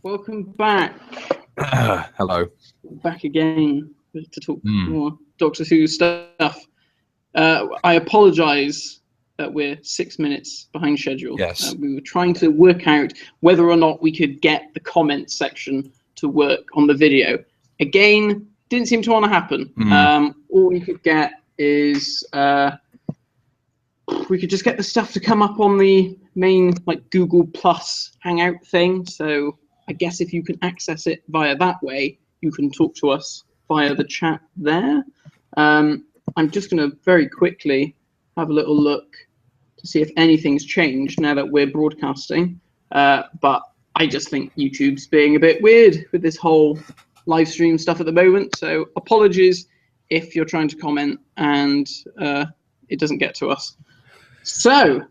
Welcome back. Hello. Back again to talk more Doctor Who stuff. I apologise that we're 6 minutes behind schedule. Yes. We were trying to work out whether or not we could get the comments section to work on the video. Again, didn't seem to want to happen. All we could get is we could just get the stuff to come up on the main Google Plus Hangout thing. So I guess if you can access it via that way, you can talk to us via the chat there. I'm just going to very quickly have a little look to see if anything's changed now that we're broadcasting. But I just think YouTube's being a bit weird with this whole live stream stuff at the moment. So apologies if you're trying to comment and it doesn't get to us. So,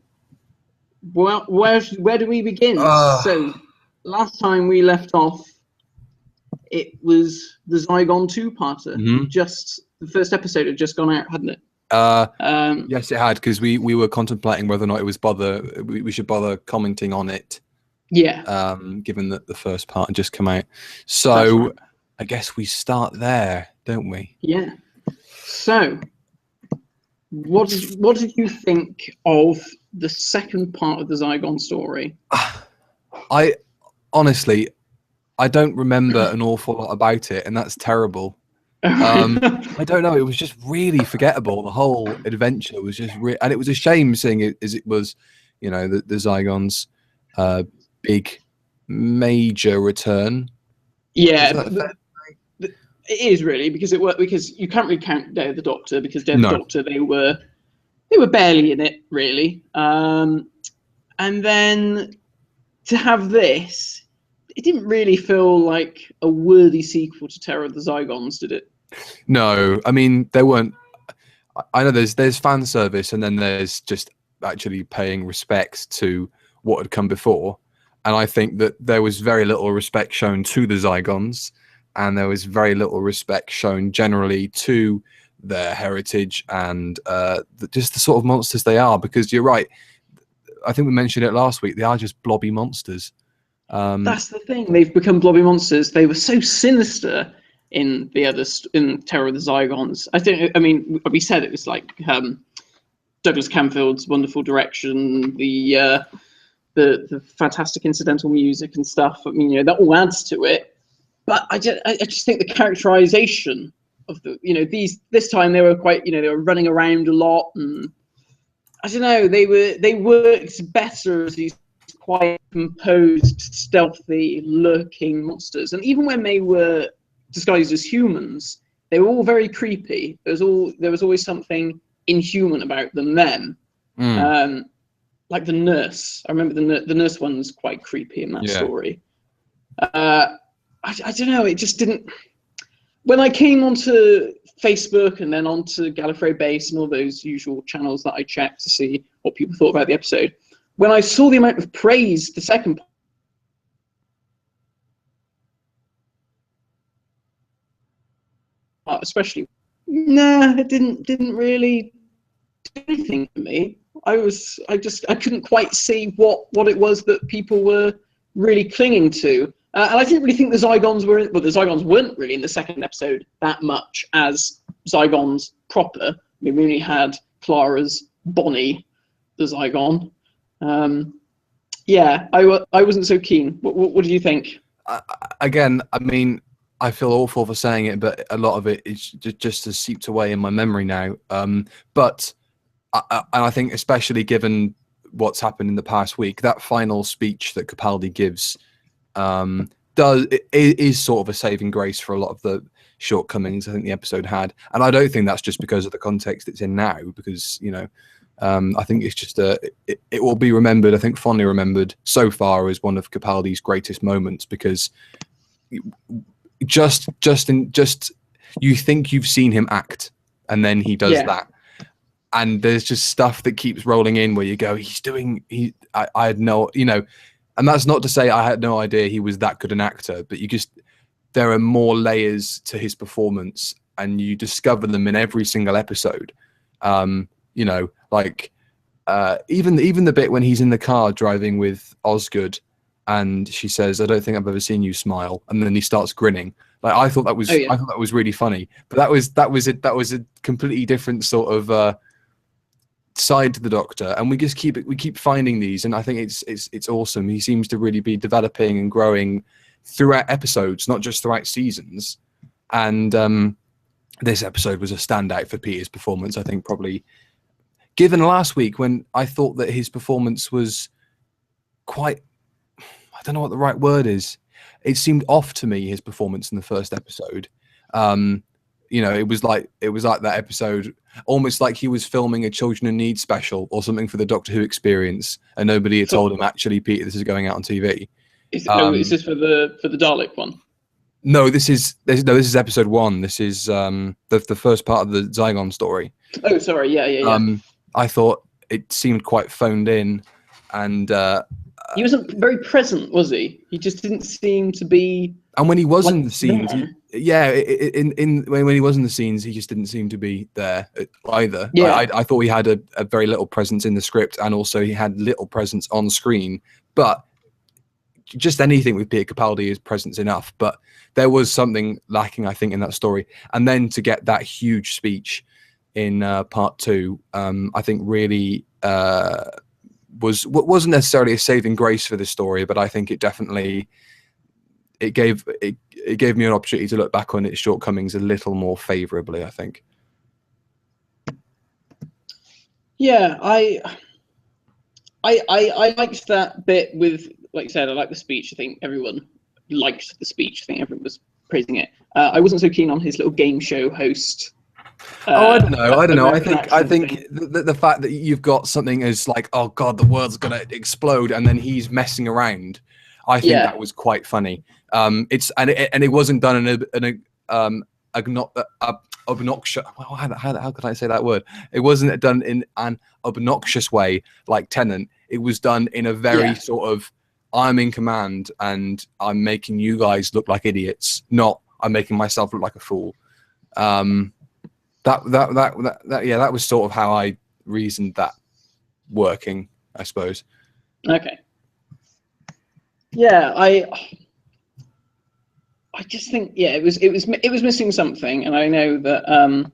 well, where do we begin? So, last time we left off, it was the Zygon two-parter. Just the first episode had just gone out, hadn't it? Yes, it had, because we were contemplating whether or not it was we should bother commenting on it. Yeah. Given that the first part had just come out. So, right. I guess we start there, don't we? Yeah. So, what did you think of the second part of the Zygon story? I honestly, I don't remember an awful lot about it, and that's terrible. I don't know. It was just really forgettable. The whole adventure was just, and it was a shame seeing it as it was, you know, the Zygons' big major return. Yeah. It is really because you can't really count Day of the Doctor because Day of the Doctor they were barely in it really, and then to have this, it didn't really feel like a worthy sequel to Terror of the Zygons, did it? No, I mean there weren't. I know there's fan service and then there's just actually paying respect to what had come before, and I think that there was very little respect shown to the Zygons. And there was very little respect shown generally to their heritage and just the sort of monsters they are. Because you're right, I think we mentioned it last week. They are just blobby monsters. That's the thing; they've become blobby monsters. They were so sinister in in Terror of the Zygons. I mean, we said it was like Douglas Camfield's wonderful direction, the fantastic incidental music and stuff. I mean, that all adds to it. But I just think the characterization of this time they were quite, they were running around a lot, and I don't know, they worked better as these quite composed, stealthy, lurking monsters. And even when they were disguised as humans, they were all very creepy. There was always something inhuman about them then. Like the nurse. I remember the nurse one was quite creepy in that story. I don't know, it just didn't. When I came onto Facebook and then onto Gallifrey Base and all those usual channels that I check to see what people thought about the episode, when I saw the amount of praise the second part, especially, it didn't really do anything for me. I couldn't quite see what it was that people were really clinging to. And I didn't really think the Zygons the Zygons weren't really in the second episode that much as Zygons proper. I mean, we only had Clara's Bonnie, the Zygon. I wasn't so keen. What do you think? Again, I mean, I feel awful for saying it, but a lot of it is just has seeped away in my memory now. But I think, especially given what's happened in the past week, that final speech that Capaldi gives is sort of a saving grace for a lot of the shortcomings I think the episode had, and I don't think that's just because of the context it's in now, because I think it's just it will be remembered, I think fondly remembered so far, as one of Capaldi's greatest moments, because just you think you've seen him act, and then he does that, and there's just stuff that keeps rolling in where you go, I had no, and that's not to say I had no idea he was that good an actor, but there are more layers to his performance, and you discover them in every single episode. Even the bit when he's in the car driving with Osgood, and she says, "I don't think I've ever seen you smile," and then he starts grinning. Like I thought that was, I thought that was really funny. But that was a completely different sort of side to the Doctor, and we keep finding these, and I think it's awesome. He seems to really be developing and growing throughout episodes, not just throughout seasons. And this episode was a standout for Peter's performance. I think probably, given last week when I thought that his performance was quite, I don't know what the right word is. It seemed off to me, his performance in the first episode. You know, it was like that episode, almost like he was filming a Children in Need special or something for the Doctor Who experience, and nobody had told him, actually, Peter, this is going out on TV. Is this for the Dalek one? No, this is episode 1. This is the first part of the Zygon story. Oh, sorry, yeah. I thought it seemed quite phoned in, and he wasn't very present, was he? He just didn't seem to be. And when he was in the scenes, when he was in the scenes, he just didn't seem to be there either. Yeah, I thought he had a very little presence in the script, and also he had little presence on screen. But just anything with Peter Capaldi is presence enough. But there was something lacking, I think, in that story. And then to get that huge speech in part 2, I think really wasn't necessarily a saving grace for this story, but I think it definitely gave me an opportunity to look back on its shortcomings a little more favorably, I think. Yeah, I liked that bit with, like you said, I like the speech. I think everyone liked the speech. I think everyone was praising it. I wasn't so keen on his little game show host. I don't know. I think the fact that you've got something as like, oh god, the world's gonna explode, and then he's messing around. I think that was quite funny. It wasn't done in an obnoxious. How could I say that word? It wasn't done in an obnoxious way like Tennant. It was done in a very sort of, I'm in command and I'm making you guys look like idiots, not I'm making myself look like a fool. That was sort of how I reasoned that working, I suppose. Okay. Yeah, I just think it was missing something, and I know that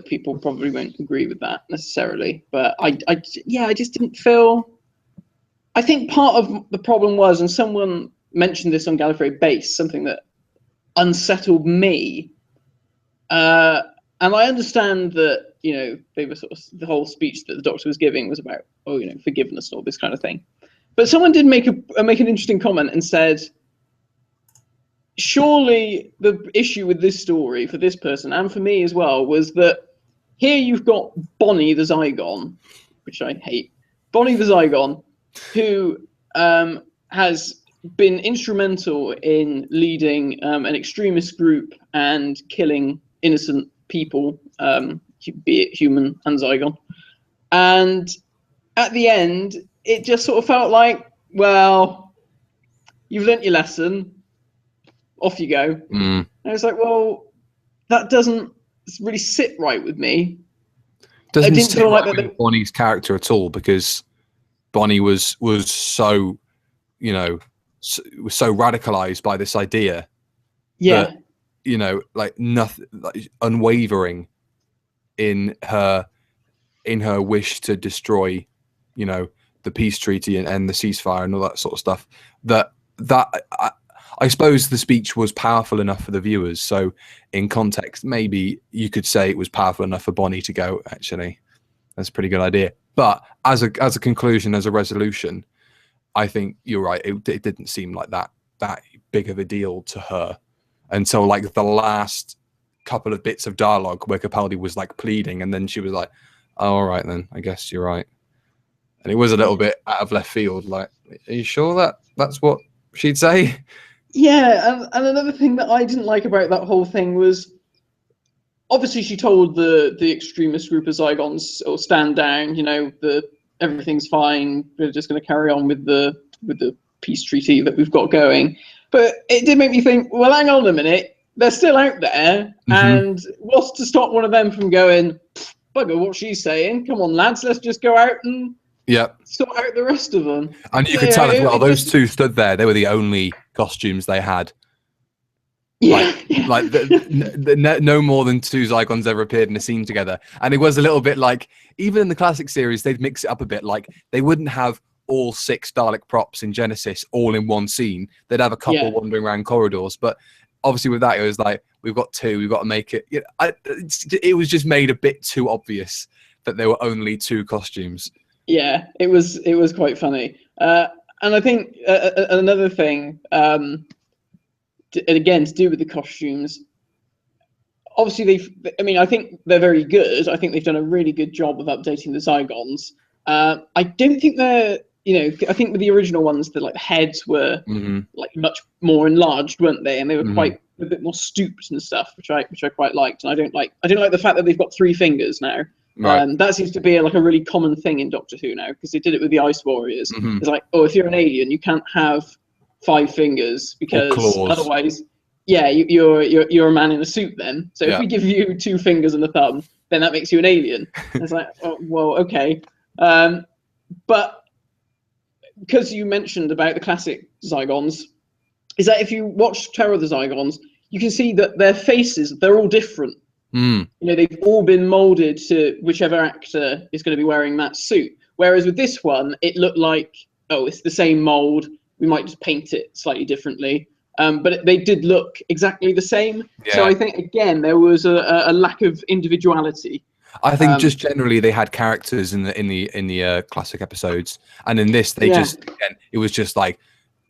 people probably won't agree with that necessarily, but I just didn't feel. I think part of the problem was, and someone mentioned this on Gallifrey Base, something that unsettled me. And I understand that, they were sort of, the whole speech that the Doctor was giving was about, forgiveness and all this kind of thing. But someone did make an interesting comment and said, surely the issue with this story for this person and for me as well was that here you've got Bonnie the Zygon, which I hate, Bonnie the Zygon, who has been instrumental in leading an extremist group and killing innocent people, be it human and Zygon. And at the end, it just sort of felt like, well, you've learnt your lesson, off you go. And I was like, well, that doesn't really sit right with me. Doesn't sit right with Bonnie's character at all, because Bonnie was so, was so radicalized by this idea. Yeah. That, like nothing, like unwavering in her wish to destroy, the peace treaty and the ceasefire and all that sort of stuff. That I suppose the speech was powerful enough for the viewers. So in context, maybe you could say it was powerful enough for Bonnie to go, actually, that's a pretty good idea. But as a conclusion, as a resolution, I think you're right. It didn't seem like that big of a deal to her until like the last couple of bits of dialogue where Capaldi was like pleading, and then she was like, oh, all right, then I guess you're right. And it was a little bit out of left field. Like, are you sure that's what she'd say? Yeah, and another thing that I didn't like about that whole thing was, obviously she told the extremist group of Zygons, or stand down, everything's fine, we're just going to carry on with the peace treaty that we've got going. But it did make me think, well, hang on a minute, they're still out there, and what's to stop one of them from going, bugger what she's saying, come on lads, let's just go out and Yeah. Sort out the rest of them. And you could tell as well, those two stood there. They were the only costumes they had. Yeah. No more than two Zygons ever appeared in a scene together. And it was a little bit like, even in the classic series, they'd mix it up a bit. Like, they wouldn't have all 6 Dalek props in Genesis all in one scene. They'd have a couple wandering around corridors. But obviously with that, it was like, we've got 2, we've got to make it. It was just made a bit too obvious that there were only 2 costumes. Yeah, it was quite funny. And I think another thing, again, to do with the costumes, obviously I think they're very good. I think they've done a really good job of updating the Zygons. I don't think they're, I think with the original ones, the heads were like much more enlarged, weren't they? And they were quite a bit more stooped and stuff, which I quite liked. And I don't like the fact that they've got 3 fingers now. Right. That seems to be a really common thing in Doctor Who now, because they did it with the Ice Warriors. It's like, oh, if you're an alien, you can't have 5 fingers because otherwise, you're a man in a suit then. So if we give you 2 fingers and a thumb, then that makes you an alien. It's like, oh, well, okay. But because you mentioned about the classic Zygons, is that if you watch Terror of the Zygons, you can see that their faces, they're all different. They've all been molded to whichever actor is going to be wearing that suit. Whereas with this one, it looked like, oh, it's the same mold. We might just paint it slightly differently. But they did look exactly the same. Yeah. So I think, again, there was a lack of individuality. I think just generally they had characters in the classic episodes, and in this they just, again, it was just like,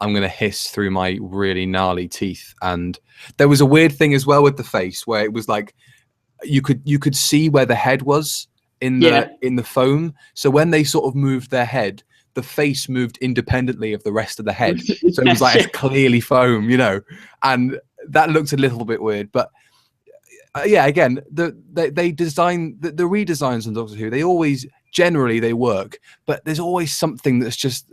I'm gonna hiss through my really gnarly teeth. And there was a weird thing as well with the face where it was like, you could see where the head was in the foam. So when they sort of moved their head, the face moved independently of the rest of the head. So it was like it's clearly foam, and that looked a little bit weird. But again, they design the redesigns on Doctor Who. They always generally they work, but there's always something that's just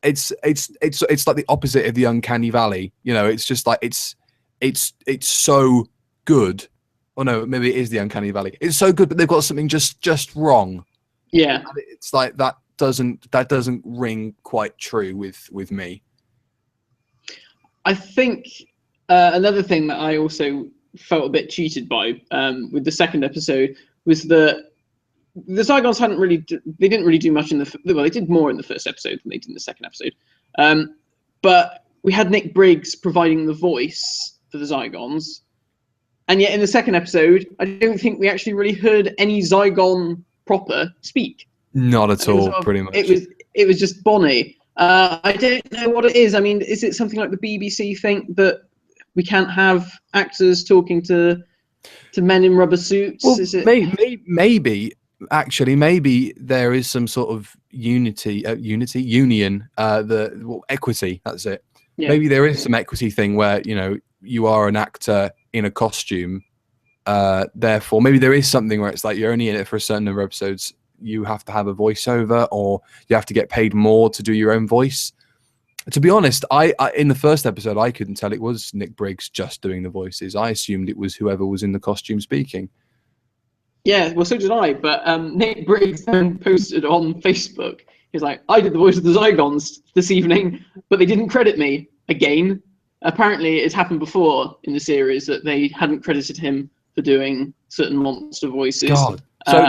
it's like the opposite of the uncanny valley. It's just like it's so good. Oh no, maybe it is the uncanny valley. It's so good, but they've got something just wrong. Yeah, and it's like that doesn't ring quite true with me. I think another thing that I also felt a bit cheated by with the second episode was that the Zygons they didn't really do much they did more in the first episode than they did in the second episode. But we had Nick Briggs providing the voice for the Zygons. And yet in the second episode, I don't think we actually really heard any Zygon proper speak. Not at all, pretty much. It was just Bonnie. I don't know what it is. I mean, is it something like the BBC think that we can't have actors talking to men in rubber suits? Well, is it maybe there is some sort of union, equity. That's it. Yeah. Maybe there is some equity thing where you are an actor in a costume, therefore maybe there is something where it's like you're only in it for a certain number of episodes. You have to have a voiceover, or you have to get paid more to do your own voice. To be honest, I in the first episode I couldn't tell it was Nick Briggs just doing the voices. I assumed it was whoever was in the costume speaking. Yeah, well, so did I. But Nick Briggs then posted on Facebook. He's like, I did the voice of the Zygons this evening, but they didn't credit me again. Apparently, it's happened before in the series that they hadn't credited him for doing certain monster voices. God.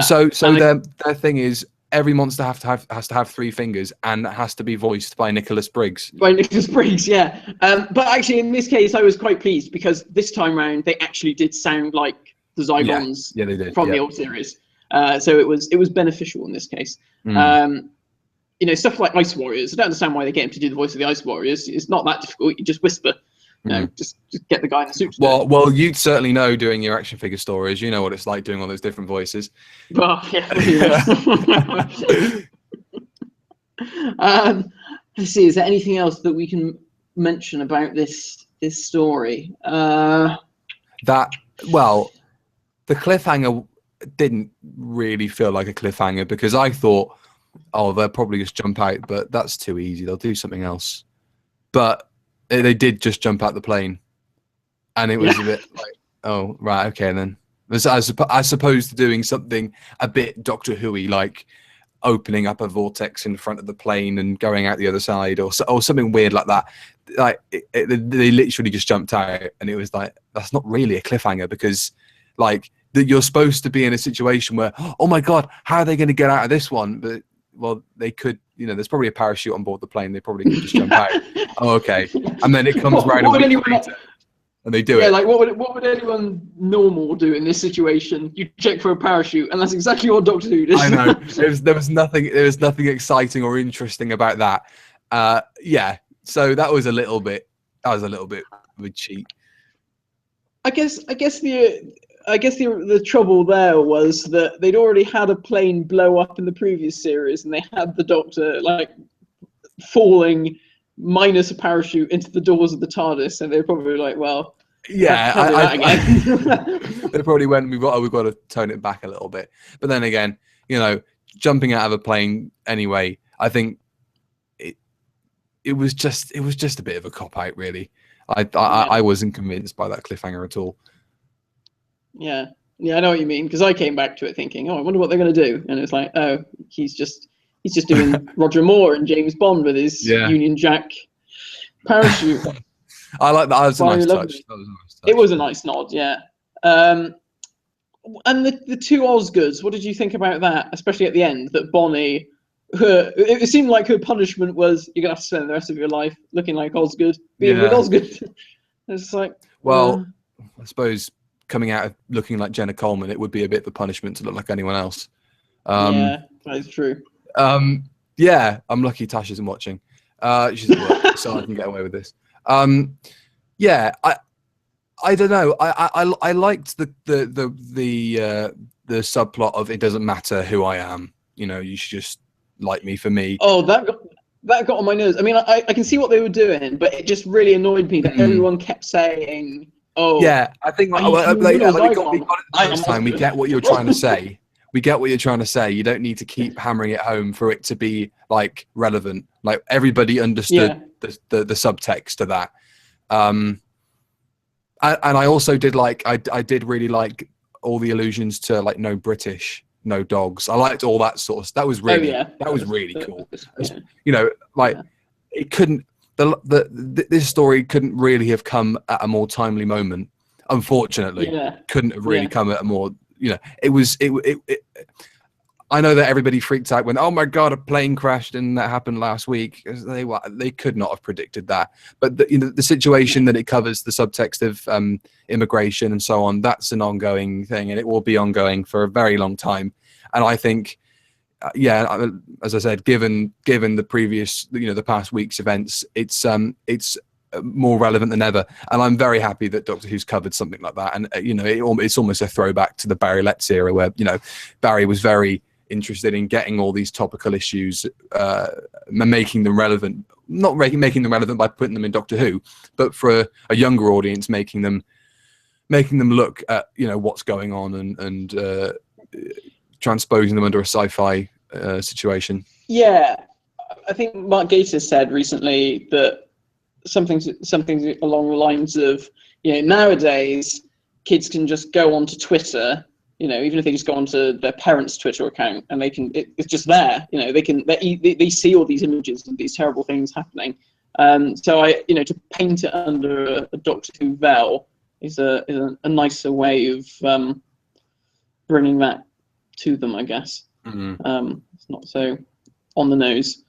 So their thing is every monster has to have 3 fingers, and it has to be voiced by Nicholas Briggs. By Nicholas Briggs, yeah. But actually, in this case, I was quite pleased because this time round they actually did sound like the Zygons they did, from the old series. So it was beneficial in this case. Stuff like Ice Warriors. I don't understand why they get him to do the voice of the Ice Warriors. It's not that difficult. You just whisper. Just get the guy in the suit. Well, you'd certainly know doing your action figure stories. You know what it's like doing all those different voices. Well, yeah. Let's see. Is there anything else that we can mention about this story? The cliffhanger didn't really feel like a cliffhanger because I thought, oh, they'll probably just jump out, but that's too easy. They'll do something else. But they did just jump out the plane, and it was a bit like, oh, right, okay, then. As opposed to doing something a bit Doctor Who-y, like opening up a vortex in front of the plane and going out the other side, or something weird like that. Like they literally just jumped out, and it was like, that's not really a cliffhanger, because like that you're supposed to be in a situation where, oh my god, how are they going to get out of this one? But well, they could, there's probably a parachute on board the plane. They probably could just jump out. Oh, okay. And then it comes right away later, and they do it. Yeah, like what would anyone normal do in this situation? You check for a parachute, and that's exactly what Doctor Who did. I know. There was nothing exciting or interesting about that. Yeah. So that was a little bit of a cheat. I guess the trouble there was that they'd already had a plane blow up in the previous series, and they had the Doctor like falling minus a parachute into the doors of the TARDIS, and they're probably like, well, yeah, they probably went, we've got to tone it back a little bit. But then again, jumping out of a plane anyway, I think it was just a bit of a cop out, really. I wasn't convinced by that cliffhanger at all. Yeah, I know what you mean, because I came back to it thinking, oh, I wonder what they're going to do, and it's like, oh, he's just doing Roger Moore and James Bond with his Union Jack parachute. I like that. That was a nice touch. It was a nice nod, yeah. And the two Osgoods, what did you think about that, especially at the end, that Bonnie, it seemed like her punishment was, you're going to have to spend the rest of your life looking like Osgood, being with Osgood. It's like... Well, I suppose coming out of looking like Jenna Coleman, it would be a bit of a punishment to look like anyone else. Yeah, that is true. Yeah, I'm lucky Tash isn't watching. She's at work, so I can get away with this. Yeah, I don't know. I liked the subplot of, it doesn't matter who I am. You should just like me for me. Oh, that got on my nerves. I mean, I can see what they were doing, but it just really annoyed me that everyone kept saying, "Oh, yeah." I think we got it the first time. We get what you're trying to say. We get what you're trying to say. You don't need to keep hammering it home for it to be like relevant. Like everybody understood the subtext to that. And I also did I did really like all the allusions to like no British, no dogs. I liked all that sort of stuff. That was really really cool. It couldn't this story couldn't really have come at a more timely moment. Unfortunately, couldn't have really come at a more. It was. I know that everybody freaked out when, oh my god, a plane crashed and that happened last week. They could not have predicted that. But the situation that it covers, the subtext of immigration and so on, that's an ongoing thing, and it will be ongoing for a very long time. And I think, as I said, given the previous, the past week's events, it's more relevant than ever, and I'm very happy that Doctor Who's covered something like that. And it's almost a throwback to the Barry Letts era, where Barry was very interested in getting all these topical issues, making them relevant, not making them relevant by putting them in Doctor Who, but for a younger audience, making them look at what's going on and transposing them under a sci-fi situation. Yeah, I think Mark Gatiss said recently that something along the lines of, nowadays kids can just go onto Twitter, even if they just go onto their parents' Twitter account, and it's just there. They see all these images of these terrible things happening. So to paint it under a Doctor Who veil is a nicer way of bringing that to them, I guess. Mm-hmm. It's not so on the nose.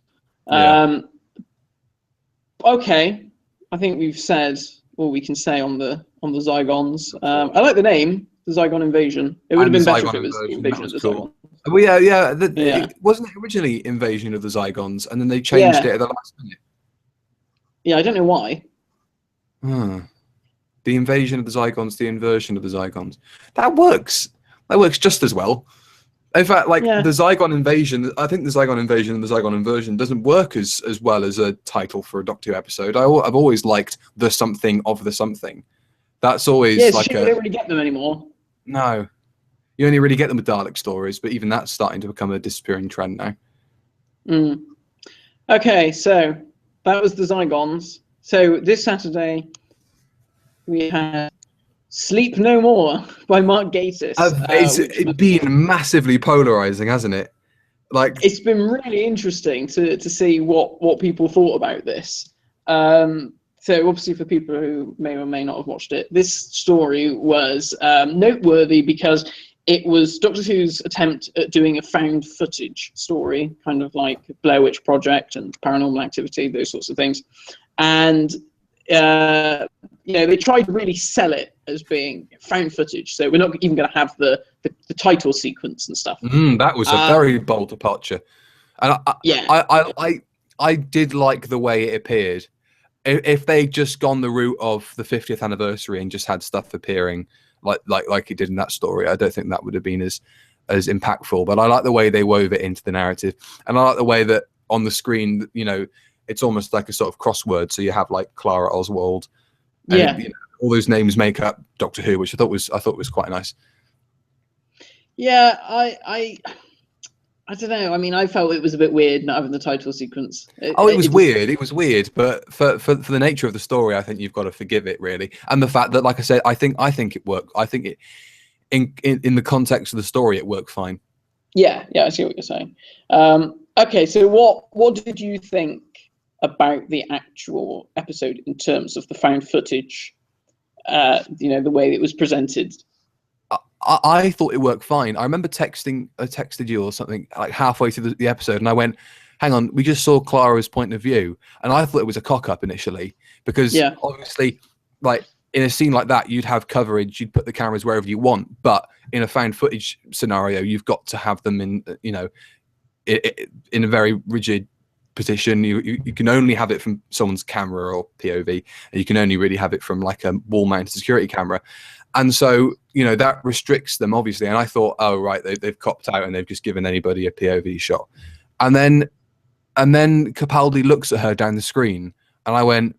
Okay, I think we've said all we can say on the Zygons. I like the name, the Zygon Invasion. It would have been better if it was the Invasion of the Zygons. Well, it wasn't originally Invasion of the Zygons, and then they changed it at the last minute. Yeah, I don't know why. The Invasion of the Zygons, the Inversion of the Zygons. That works. That works just as well. In fact, the Zygon Invasion, I think the Zygon Invasion and the Zygon Inversion doesn't work as well as a title for a Doctor Who episode. I've always liked the something of the something. That's always you don't really get them anymore. No. You only really get them with Dalek stories, but even that's starting to become a disappearing trend now. Okay, so that was the Zygons. So this Saturday, we had Sleep No More by Mark Gatiss. It's been massively polarizing, hasn't it? Like, it's been really interesting to see what people thought about this. So obviously, for people who may or may not have watched it, this story was noteworthy because it was Doctor Who's attempt at doing a found footage story, kind of like Blair Witch Project and Paranormal Activity, those sorts of things. And they tried to really sell it as being found footage. So we're not even going to have the title sequence and stuff. That was a very bold departure, and I did like the way it appeared. If they'd just gone the route of the 50th anniversary and just had stuff appearing like it did in that story, I don't think that would have been as impactful. But I like the way they wove it into the narrative, and I like the way that on the screen, it's almost like a sort of crossword. So you have like Clara Oswald, and all those names make up Doctor Who, which I thought was quite nice. Yeah, I don't know. I mean, I felt it was a bit weird not having the title sequence. It was weird. It was weird, but for the nature of the story, I think you've got to forgive it, really. And the fact that, like I said, I think it worked. I think it in the context of the story, it worked fine. Yeah, I see what you're saying. Okay, so what did you think about the actual episode in terms of the found footage? The way it was presented. I thought it worked fine. I remember I texted you or something like halfway through the episode, and I went, "Hang on, we just saw Clara's point of view," and I thought it was a cock up initially because obviously, like in a scene like that, you'd have coverage, you'd put the cameras wherever you want, but in a found footage scenario, you've got to have them in in a very rigid position. You can only have it from someone's camera or POV, and you can only really have it from like a wall-mounted security camera. And so, that restricts them, obviously. And I thought, oh, right, they've copped out and they've just given anybody a POV shot. And then Capaldi looks at her down the screen, and I went,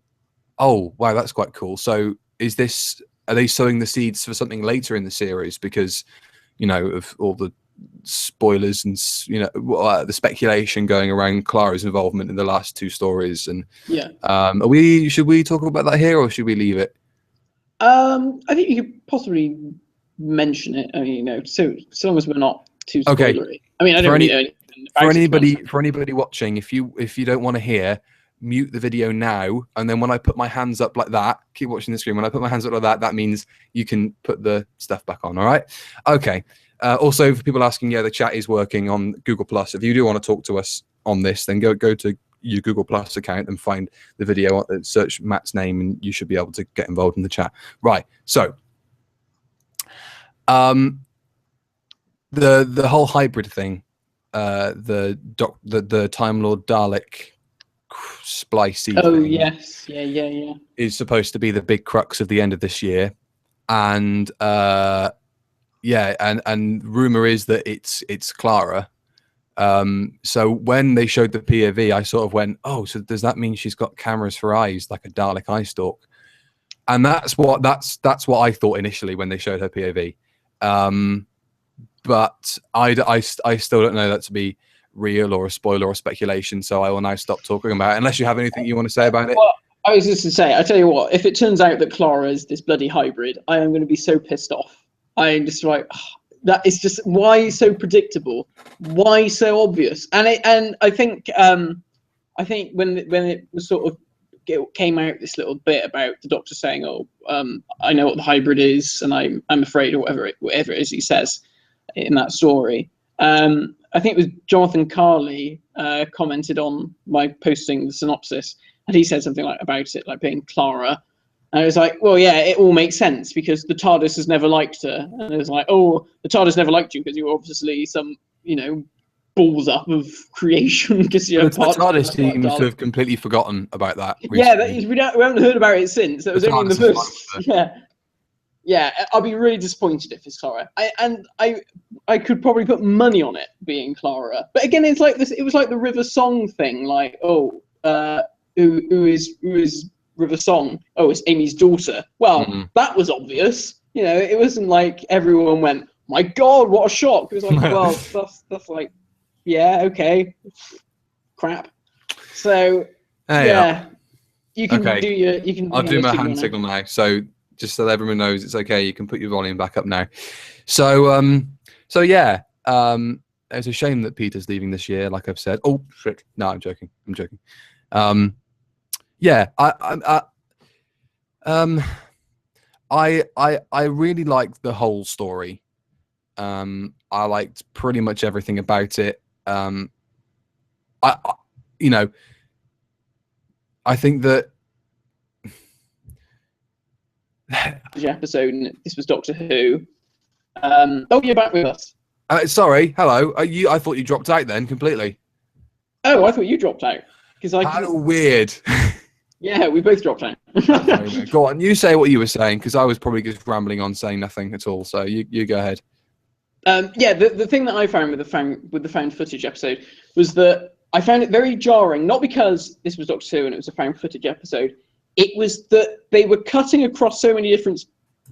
oh, wow, that's quite cool. So are they sowing the seeds for something later in the series? Because, of all the spoilers and, the speculation going around Clara's involvement in the last two stories. And should we talk about that here, or should we leave it? I think you could possibly mention it. I mean, so long as we're not too spoilery. Okay. I mean, I don't really know anything for anybody watching, if you don't want to hear, mute the video now, and then when I put my hands up like that, keep watching the screen. When I put my hands up like that, that means you can put the stuff back on. All right? Okay. Also, for people asking, the chat is working on Google Plus. If you do want to talk to us on this, then go to your Google Plus account and find the video, search Matt's name, and you should be able to get involved in the chat. Right. So, the whole hybrid thing, the Time Lord Dalek splicey thing. Yes. Yeah. Is supposed to be the big crux of the end of this year. And and rumor is that it's Clara. So when they showed the POV, I sort of went, oh, so does that mean she's got cameras for eyes, like a Dalek eye stalk? And that's what I thought initially when they showed her POV. But I still don't know that to be real or a spoiler or speculation. So I will now stop talking about it, unless you have anything you want to say about it. Well, I was just to say, I tell you what, if it turns out that Clara is this bloody hybrid, I am going to be so pissed off. I'm just like, that is just, why so predictable? Why so obvious? And I think when it was sort of came out this little bit about the Doctor saying, "Oh, I know what the hybrid is, and I'm afraid," or whatever it is he says in that story. I think it was Jonathan Carley commented on my posting the synopsis, and he said something like about it, like being Clara. And I was like, well, yeah, it all makes sense because the TARDIS has never liked her. And it was like, oh, the TARDIS never liked you because you were obviously some, balls up of creation. Because the TARDIS seems to have completely forgotten about that recently. Yeah, we haven't heard about it since. That was only in the first. Yeah. I'll be really disappointed if it's Clara. I could probably put money on it being Clara. But again, it's like this. It was like the River Song thing. Like, who is River Song? Oh, it's Amy's daughter. Well, that was obvious. It wasn't like everyone went, "My God, what a shock!" It was like, well, that's like, yeah, okay, crap. So you can do your. You can. I'll do my hand signal now. So just so everyone knows it's okay, you can put your volume back up now. So yeah. it's a shame that Peter's leaving this year. Like I've said. Oh shit! No, I'm joking. I'm joking. Yeah, I really liked the whole story. I liked pretty much everything about it. You know, I think that episode, and this was Doctor Who. Oh, you're back with us. Sorry, hello. I thought you dropped out then completely. Oh, I thought you dropped out because How weird. Yeah, we both dropped out. Go on, you say what you were saying, because I was probably just rambling on, saying nothing at all. So you go ahead. Yeah, the thing that I found with the found footage episode was that I found it very jarring. Not because this was Doctor Who and it was a found footage episode. It was that they were cutting across so many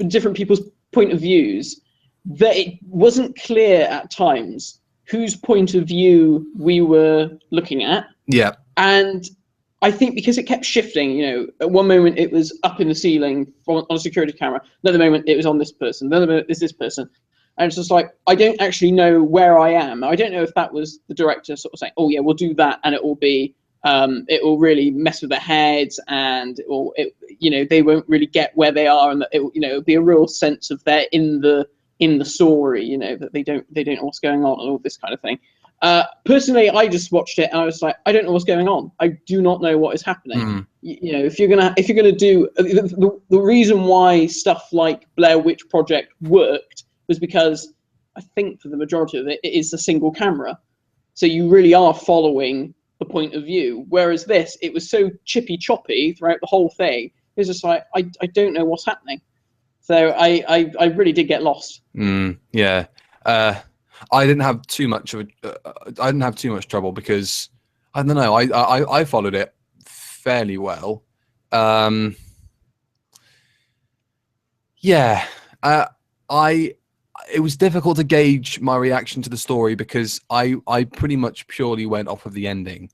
different people's point of views that it wasn't clear at times whose point of view we were looking at. Yeah. And I think because it kept shifting, you know, at one moment it was up in the ceiling on a security camera, another moment it was on this person, another moment it's this person. And it's just like, I don't actually know where I am. I don't know if that was the director sort of saying, oh yeah, we'll do that, and it will be, it will really mess with their heads, and you know, they won't really get where they are, and that you know, it'll be a real sense of they're in the story, you know, that they don't know what's going on and all this kind of thing. Personally, I just watched it and I was like, I don't know what's going on. I do not know what is happening. You know, if you're gonna do the reason why stuff like Blair Witch Project worked was because I think for the majority of it, it is a single camera, so you really are following the point of view. Whereas this, it was so chippy choppy throughout the whole thing. It was just like, I don't know what's happening. So I really did get lost. Yeah. I didn't have too much trouble because I don't know. I followed it fairly well. Yeah. It was difficult to gauge my reaction to the story because I pretty much purely went off of the ending,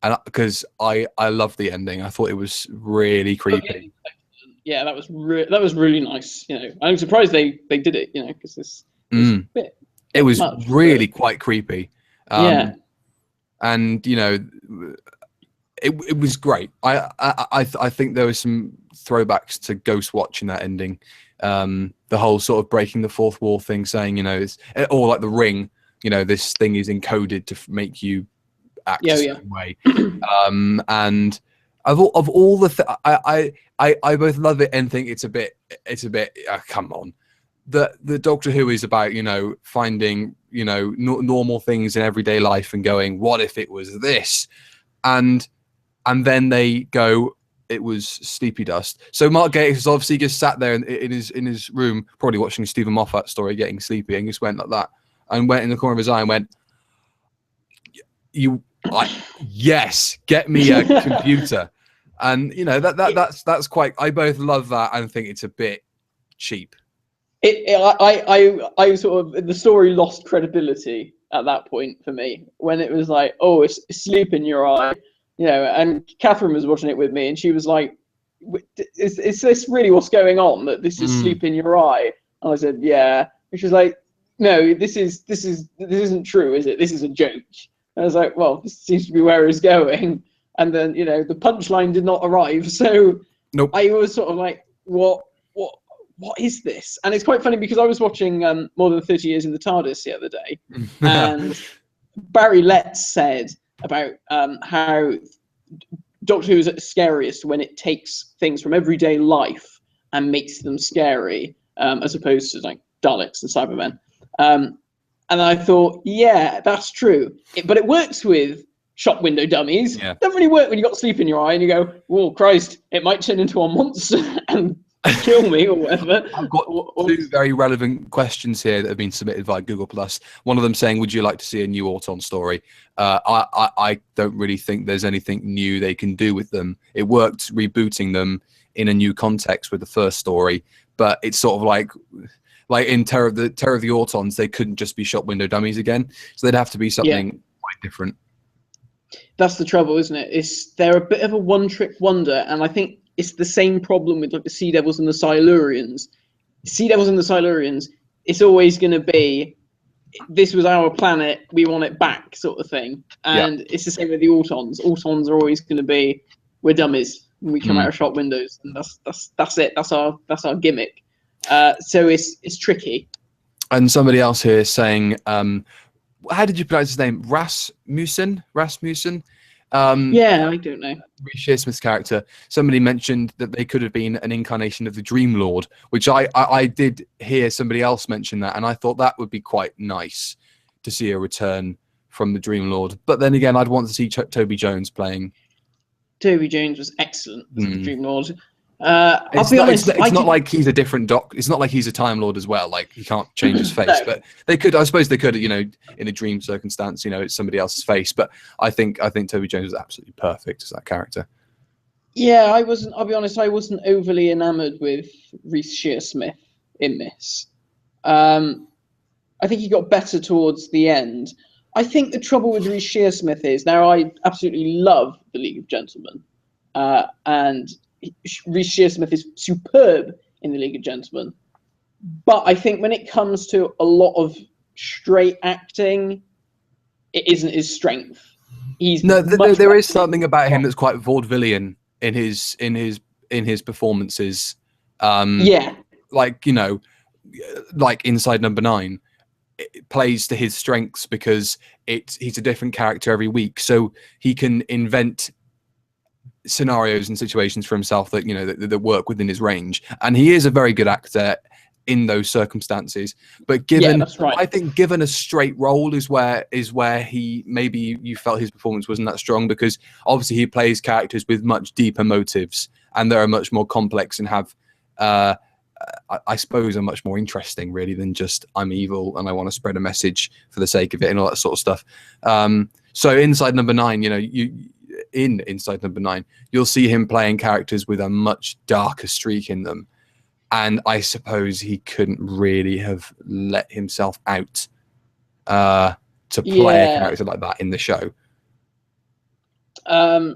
and because I loved the ending. I thought it was really creepy. Okay. Yeah, that was really nice. You know, I'm surprised they did it. You know, because this it was much, really quite creepy. Yeah, and you know, it was great. I think there was some throwbacks to Ghostwatch in that ending. The whole sort of breaking the fourth wall thing, saying, you know, it's or like the Ring. You know, this thing is encoded to make you act a certain way. And of all the I both love it and think it's a bit come on. The Doctor Who is about, you know, finding, you know, normal things in everyday life and going, what if it was this, and then they go, it was Sleepy Dust. So Mark Gatiss obviously just sat there in his room, probably watching Stephen Moffat story, getting sleepy, and just went like that, and went in the corner of his eye and went, yes, get me a computer. And you know, that's quite. I both love that and think it's a bit cheap. I sort of, the story lost credibility at that point for me when it was like, oh, it's sleep in your eye, you know. And Catherine was watching it with me, and she was like, "Is this really what's going on? That this is sleep in your eye?" And I said, "Yeah." And she was like, "No, this isn't true, is it? This is a joke." And I was like, "Well, this seems to be where it's going." And then, you know, the punchline did not arrive, so nope. I was sort of like, what is this? And it's quite funny because I was watching More Than 30 Years in the TARDIS the other day, and Barry Letts said about how Doctor Who is at the scariest when it takes things from everyday life and makes them scary, as opposed to like Daleks and Cybermen. And I thought, yeah, that's true. But it works with shop window dummies. Yeah. It doesn't really work when you got sleep in your eye and you go, "Oh Christ, it might turn into a monster and kill me," or whatever. I've got two very relevant questions here that have been submitted via Google Plus. One of them saying, "Would you like to see a new Auton story?" I don't really think there's anything new they can do with them. It worked rebooting them in a new context with the first story, but it's sort of like in Terror of the Autons, they couldn't just be shop window dummies again, so they'd have to be something quite different. That's the trouble, isn't it? They're a bit of a one-trick wonder, and I think it's the same problem with like the Sea Devils and the Silurians. Sea Devils and the Silurians, it's always going to be, this was our planet, we want it back, sort of thing. And it's the same with the Autons. Autons are always going to be, we're dummies when we come out of shop windows, and that's it. That's our gimmick. So it's tricky. And somebody else here is saying, how did you pronounce his name? Rasmussen? Yeah, I don't know. Reece Shearsmith's character. Somebody mentioned that they could have been an incarnation of the Dream Lord, which I did hear somebody else mention that, and I thought that would be quite nice to see a return from the Dream Lord. But then again, I'd want to see Toby Jones playing. Toby Jones was excellent as the Dream Lord. I'll be honest. It's not like he's a different It's not like he's a Time Lord as well. Like, he can't change his face. No. But they could. I suppose they could. In a dream circumstance, it's somebody else's face. But I think Toby Jones was absolutely perfect as that character. Yeah, I wasn't. I'll be honest. I wasn't overly enamoured with Reece Shearsmith in this. I think he got better towards the end. I think the trouble with Reece Shearsmith is, now I absolutely love the League of Gentlemen, and Reece Shearsmith is superb in the League of Gentlemen, but I think when it comes to a lot of straight acting, it isn't his strength. There is something about him that's quite vaudevillian in his performances. Like Inside Number 9, it plays to his strengths because he's a different character every week, so he can invent scenarios and situations for himself that that work within his range, and he is a very good actor in those circumstances. But I think given a straight role is where he, maybe you felt his performance wasn't that strong, because obviously he plays characters with much deeper motives, and they're much more complex and have I suppose are much more interesting really than just I'm evil and I want to spread a message for the sake of it and all that sort of stuff. So Inside Number 9, in Inside Number 9, you'll see him playing characters with a much darker streak in them, and I suppose he couldn't really have let himself out to play a character like that in the show. I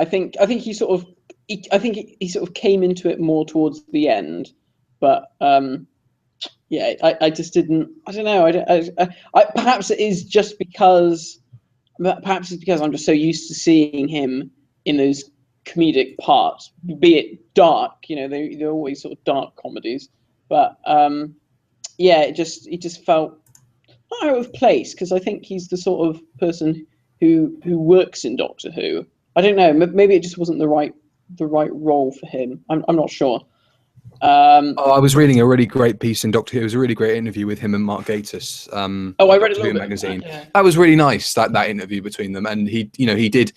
think he sort of came into it more towards the end, but I just didn't. I don't know. Perhaps it is just because. Perhaps it's because I'm just so used to seeing him in those comedic parts, be it dark. They're always sort of dark comedies. But it just felt not out of place, because I think he's the sort of person who works in Doctor Who. I don't know. Maybe it just wasn't the right role for him. I'm not sure. I was reading a really great piece in Doctor Who. It was a really great interview with him and Mark Gatiss. I read it in magazine. That was really nice. That interview between them, and he did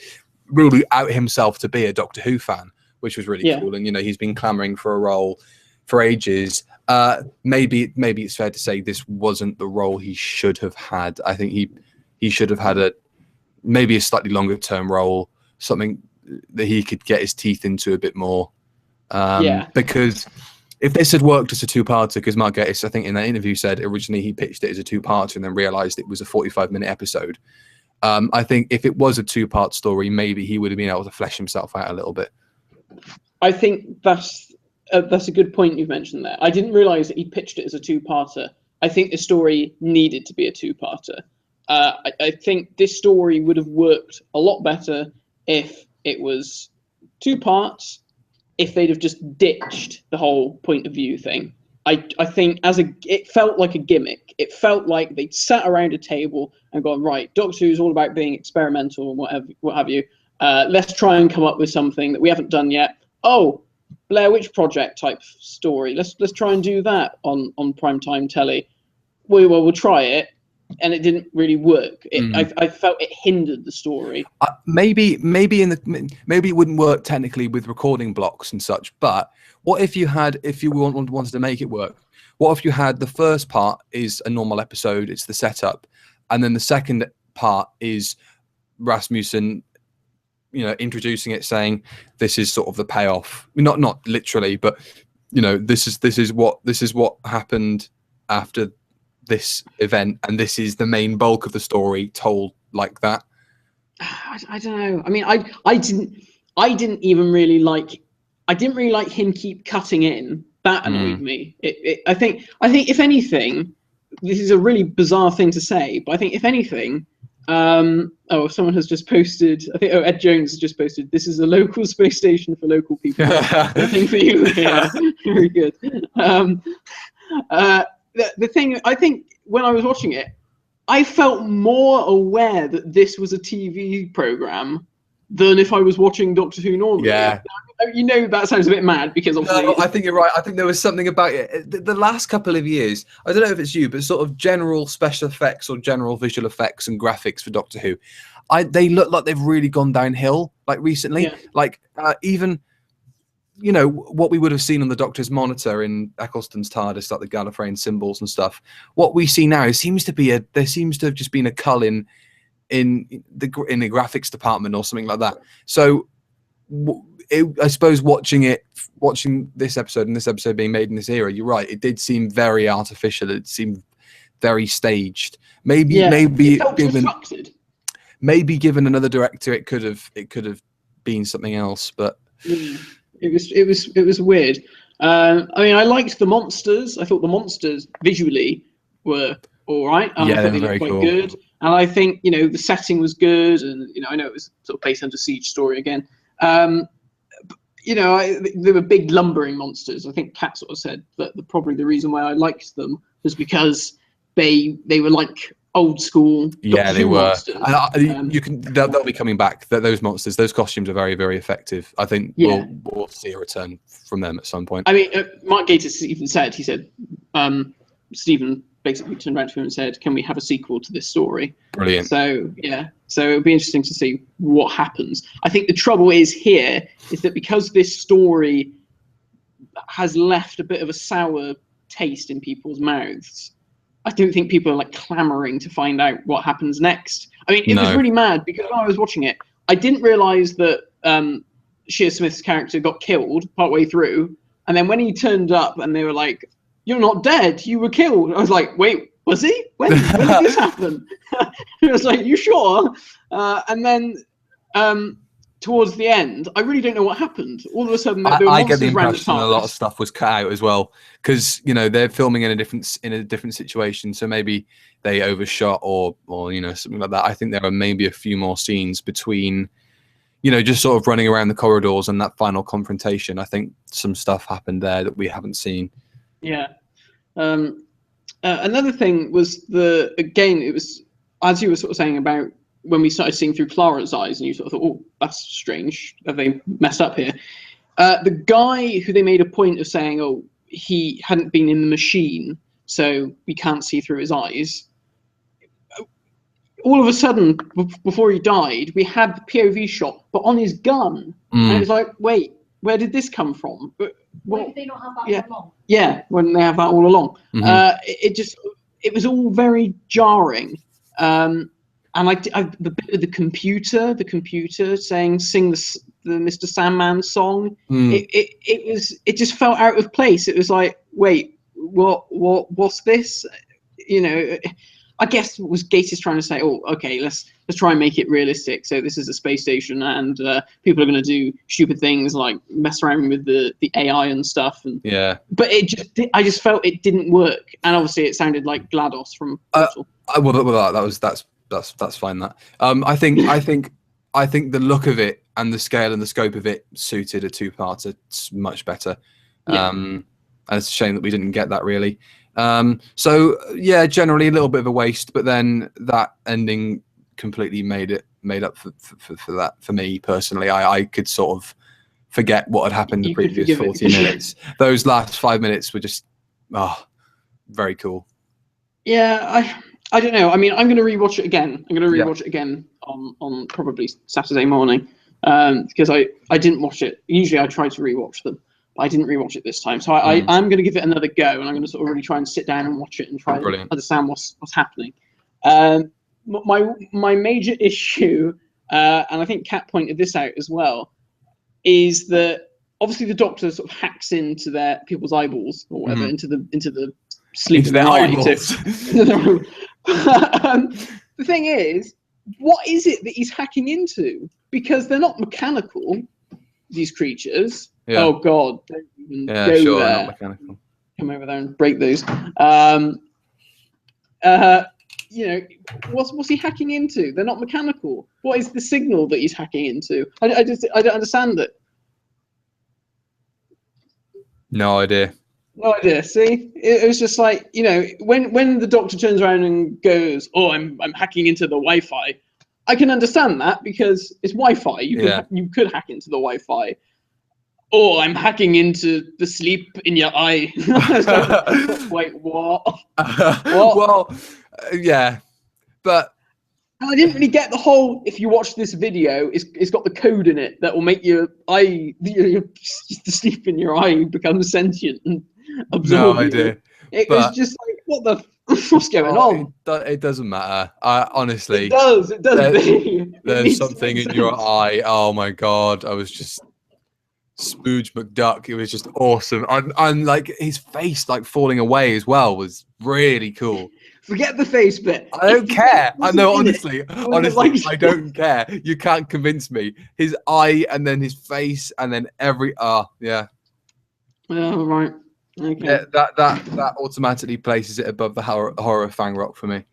really out himself to be a Doctor Who fan, which was really cool. And he's been clamoring for a role for ages. Maybe it's fair to say this wasn't the role he should have had. I think he should have had maybe a slightly longer term role, something that he could get his teeth into a bit more. Because if this had worked as a two-parter, because Mark Gatiss, I think in that interview, said originally he pitched it as a two-parter and then realised it was a 45-minute episode. I think if it was a two-part story, maybe he would have been able to flesh himself out a little bit. I think that's a good point you've mentioned there. I didn't realise that he pitched it as a two-parter. I think the story needed to be a two-parter. I think this story would have worked a lot better if it was 2 parts, if they'd have just ditched the whole point of view thing. I think it felt like a gimmick. It felt like they'd sat around a table and gone, right, Doctor Who's all about being experimental and what have you. Let's try and come up with something that we haven't done yet. Oh, Blair Witch Project type story. Let's try and do that on primetime telly. We'll try it. And it didn't really work. I felt it hindered the story. Maybe it wouldn't work technically with recording blocks and such. But what if you wanted to make it work? What if you had the first part is a normal episode, it's the setup, and then the second part is Rasmussen, introducing it, saying this is sort of the payoff. Not literally, but this is what happened after this event, and this is the main bulk of the story told like that. I don't know. I mean, I didn't really like him keep cutting in. That annoyed me. I think if anything, this is a really bizarre thing to say, but I think if anything, someone has just posted. I think Ed Jones has just posted. This is a local space station for local people. Nothing for you here. Very good. The thing, I think, when I was watching it, I felt more aware that this was a TV program than if I was watching Doctor Who normally. Yeah. You know, that sounds a bit mad because obviously. No, I think you're right. I think there was something about it. The last couple of years, I don't know if it's you, but sort of general special effects or general visual effects and graphics for Doctor Who, they look like they've really gone downhill. Like recently, Yeah. like even, you know, what we would have seen on the Doctor's monitor in Eccleston's TARDIS, like the Gallifreyan symbols and stuff. What we see now seems to be there seems to have just been a cull in the graphics department or something like that. So. I suppose watching this episode and this episode being made in this era, you're right. It did seem very artificial. It seemed very staged. Maybe given another director, it could have been something else. But it was weird. I mean, I liked the monsters. I thought the monsters visually were all right. I thought they looked quite good. And I think, you know, the setting was good. And, you know, I know it was sort of based under Siege story again. You know, they were big lumbering monsters. I think Kat sort of said that probably the reason why I liked them was because they were like old school. Yeah, they were. Monsters. They'll be coming back. Those monsters, those costumes are very, very effective. I think we'll see a return from them at some point. I mean, Mark Gatiss even said, Stephen basically turned around to him and said, "Can we have a sequel to this story?" Brilliant. So it'll be interesting to see what happens. I think the trouble is that because this story has left a bit of a sour taste in people's mouths, I don't think people are like clamoring to find out what happens next. I mean, it was really mad because when I was watching it, I didn't realize that Shear Smith's character got killed partway through, and then when he turned up and they were like, "You're not dead, you were killed," I was like, "Wait, was he? When did this happen?" I was like, "You sure?" And then towards the end, I really don't know what happened. All of a sudden, I get the impression a lot of stuff was cut out as well, because you know they're filming in a different situation, so maybe they overshot or you know something like that. I think there are maybe a few more scenes between, you know, just sort of running around the corridors and that final confrontation. I think some stuff happened there that we haven't seen. Yeah. Another thing was it was, as you were sort of saying about when we started seeing through Clara's eyes and you sort of thought, "Oh, that's strange. Have they messed up here?" The guy who they made a point of saying, "Oh, he hadn't been in the machine, so we can't see through his eyes." All of a sudden, before he died, we had the POV shot, but on his gun. And it was like, wait, where did this come from? Why did they not have that all along? Yeah, when they have that all along. Mm-hmm. It was all very jarring. And the bit of the computer saying, "Sing the Mr. Sandman song." It just felt out of place. It was like, wait, what's this? You know, I guess was Gatiss trying to say, "Oh, okay, let's try and make it realistic. So this is a space station, and people are going to do stupid things like mess around with the AI and stuff." And but I just felt it didn't work, and obviously it sounded like GLaDOS from. That's fine. That I think the look of it and the scale and the scope of it suited a two-parter much better. And it's a shame that we didn't get that really. So yeah, generally a little bit of a waste, but then that ending completely made up for that for me personally. I could sort of forget what had happened the previous 40 minutes. Those last 5 minutes were just very cool. Yeah, I don't know. I mean, I'm going to rewatch it again. I'm going to rewatch it again on probably Saturday morning because I didn't watch it. Usually I try to rewatch them. I didn't rewatch it this time, so I'm going to give it another go, and I'm going to sort of really try and sit down and watch it and try to understand what's happening. My major issue, and I think Kat pointed this out as well, is that obviously the Doctor sort of hacks into people's eyeballs or whatever, into the sleep of their eyeballs. The thing is, what is it that he's hacking into? Because they're not mechanical, these creatures. Yeah. Oh God! Don't even go there. Not mechanical. Come over there and break those. You know, what's he hacking into? They're not mechanical. What is the signal that he's hacking into? I don't understand it. No idea. No idea. See, it was just like, you know, when the Doctor turns around and goes, "Oh, I'm hacking into the Wi-Fi," I can understand that because it's Wi-Fi. You could hack into the Wi-Fi. Oh, I'm hacking into the sleep in your eye. Like, wait, what? What? Well, yeah, but I didn't really get the whole. If you watch this video, it's got the code in it that will make your eye, the sleep in your eye, become sentient and absorb. No idea. It was just like, what the? What's going on? It doesn't matter. Honestly, it does. It does. There's something in your eye. Oh my god! I was just Spooge McDuck. It was just awesome. And like his face, like falling away as well, was really cool. Forget the face bit. I don't care. I know, honestly, like... I don't care. You can't convince me. His eye, and then his face, and then yeah. Oh, right. Okay. Yeah, that automatically places it above the horror Fang Rock for me.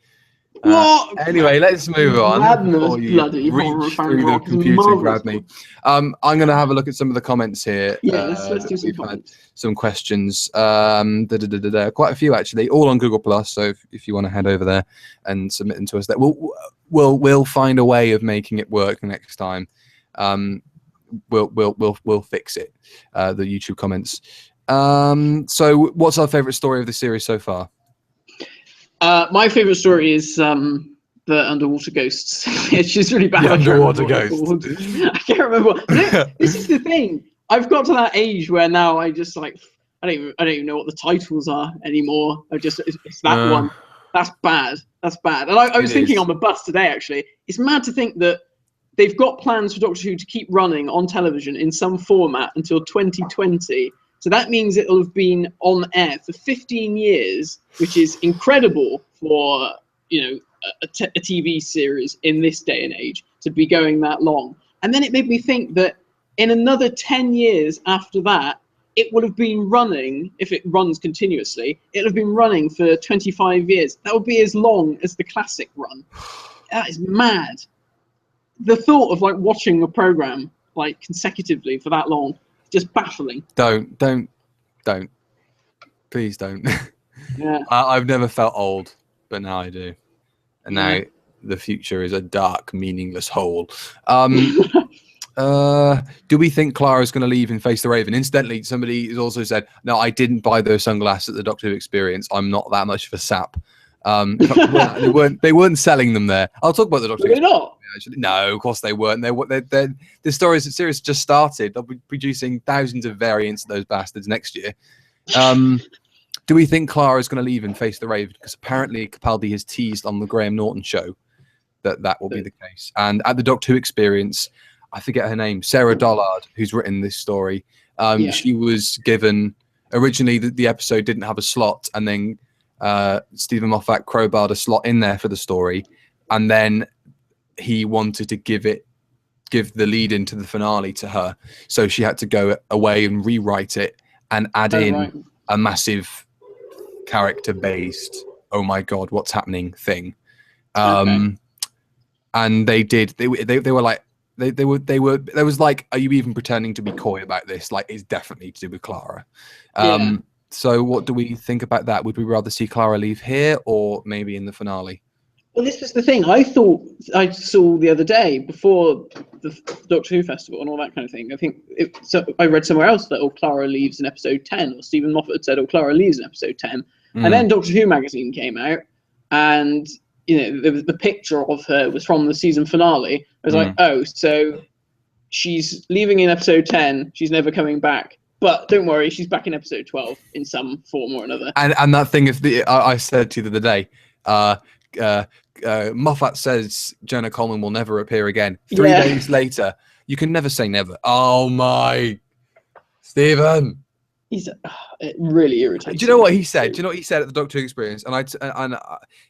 Anyway, let's move on. Madness, bloody horror Fang Rock. The computer and grab me. I'm going to have a look at some of the comments here. Yeah, let's do some comments. Some questions. Quite a few actually, all on Google Plus. So if you want to head over there and submit them to us, that we'll find a way of making it work next time. We'll fix it. The YouTube comments. So what's our favorite story of the series so far? My favorite story is the underwater ghosts. It's just really bad. The underwater ghosts. I can't remember. This is the thing. I've got to that age where now I just like I don't even know what the titles are anymore. It's that one. That's bad. That's bad. And I was thinking on the bus today actually. It's mad to think that they've got plans for Doctor Who to keep running on television in some format until 2020. So that means it'll have been on air for 15 years, which is incredible for, you know, a TV series in this day and age to be going that long. And then it made me think that in another 10 years after that, it would have been running, if it runs continuously, it'll have been running for 25 years. That would be as long as the classic run. That is mad. The thought of like watching a program like consecutively for that long, just baffling. Don't. Please don't. Yeah. I've never felt old, but now I do. And now the future is a dark, meaningless hole. Do we think Clara's going to leave and face the Raven? Incidentally, somebody has also said, no, I didn't buy those sunglasses at the Doctor Who experience. I'm not that much of a sap. They weren't selling them there. I'll talk about the Doctor Who. They're not? Actually, no, of course they weren't. The series just started. They'll be producing thousands of variants of those bastards next year. Do we think Clara's going to leave and face the Raven? Because apparently Capaldi has teased on the Graham Norton show that will be the case. And at the Doctor Who experience, I forget her name, Sarah Dollard, who's written this story. She was given originally the episode didn't have a slot, and then Stephen Moffat crowbarred a slot in there for the story, and then he wanted to give the lead into the finale to her, so she had to go away and rewrite it and add in a massive character-based "oh my god, what's happening" thing. And they did. They were like. There was like, are you even pretending to be coy about this? Like, it's definitely to do with Clara. So what do we think about that? Would we rather see Clara leave here or maybe in the finale? Well, this was the thing. I thought I saw the other day before the Doctor Who festival and all that kind of thing. I think I read somewhere else that Clara leaves in episode 10, or Stephen Moffat had said Clara leaves in episode 10. And then Doctor Who magazine came out, and you know, the picture of her was from the season finale. I was like, oh, so she's leaving in episode 10. She's never coming back. But don't worry, she's back in episode 12 in some form or another. And that thing, I said to you the other day, Moffat says Jonah Coleman will never appear again. 3 days later, you can never say never. Oh, my. Stephen. It really irritates. Do you know what he said? Do you know what he said at the Doctor Who experience? And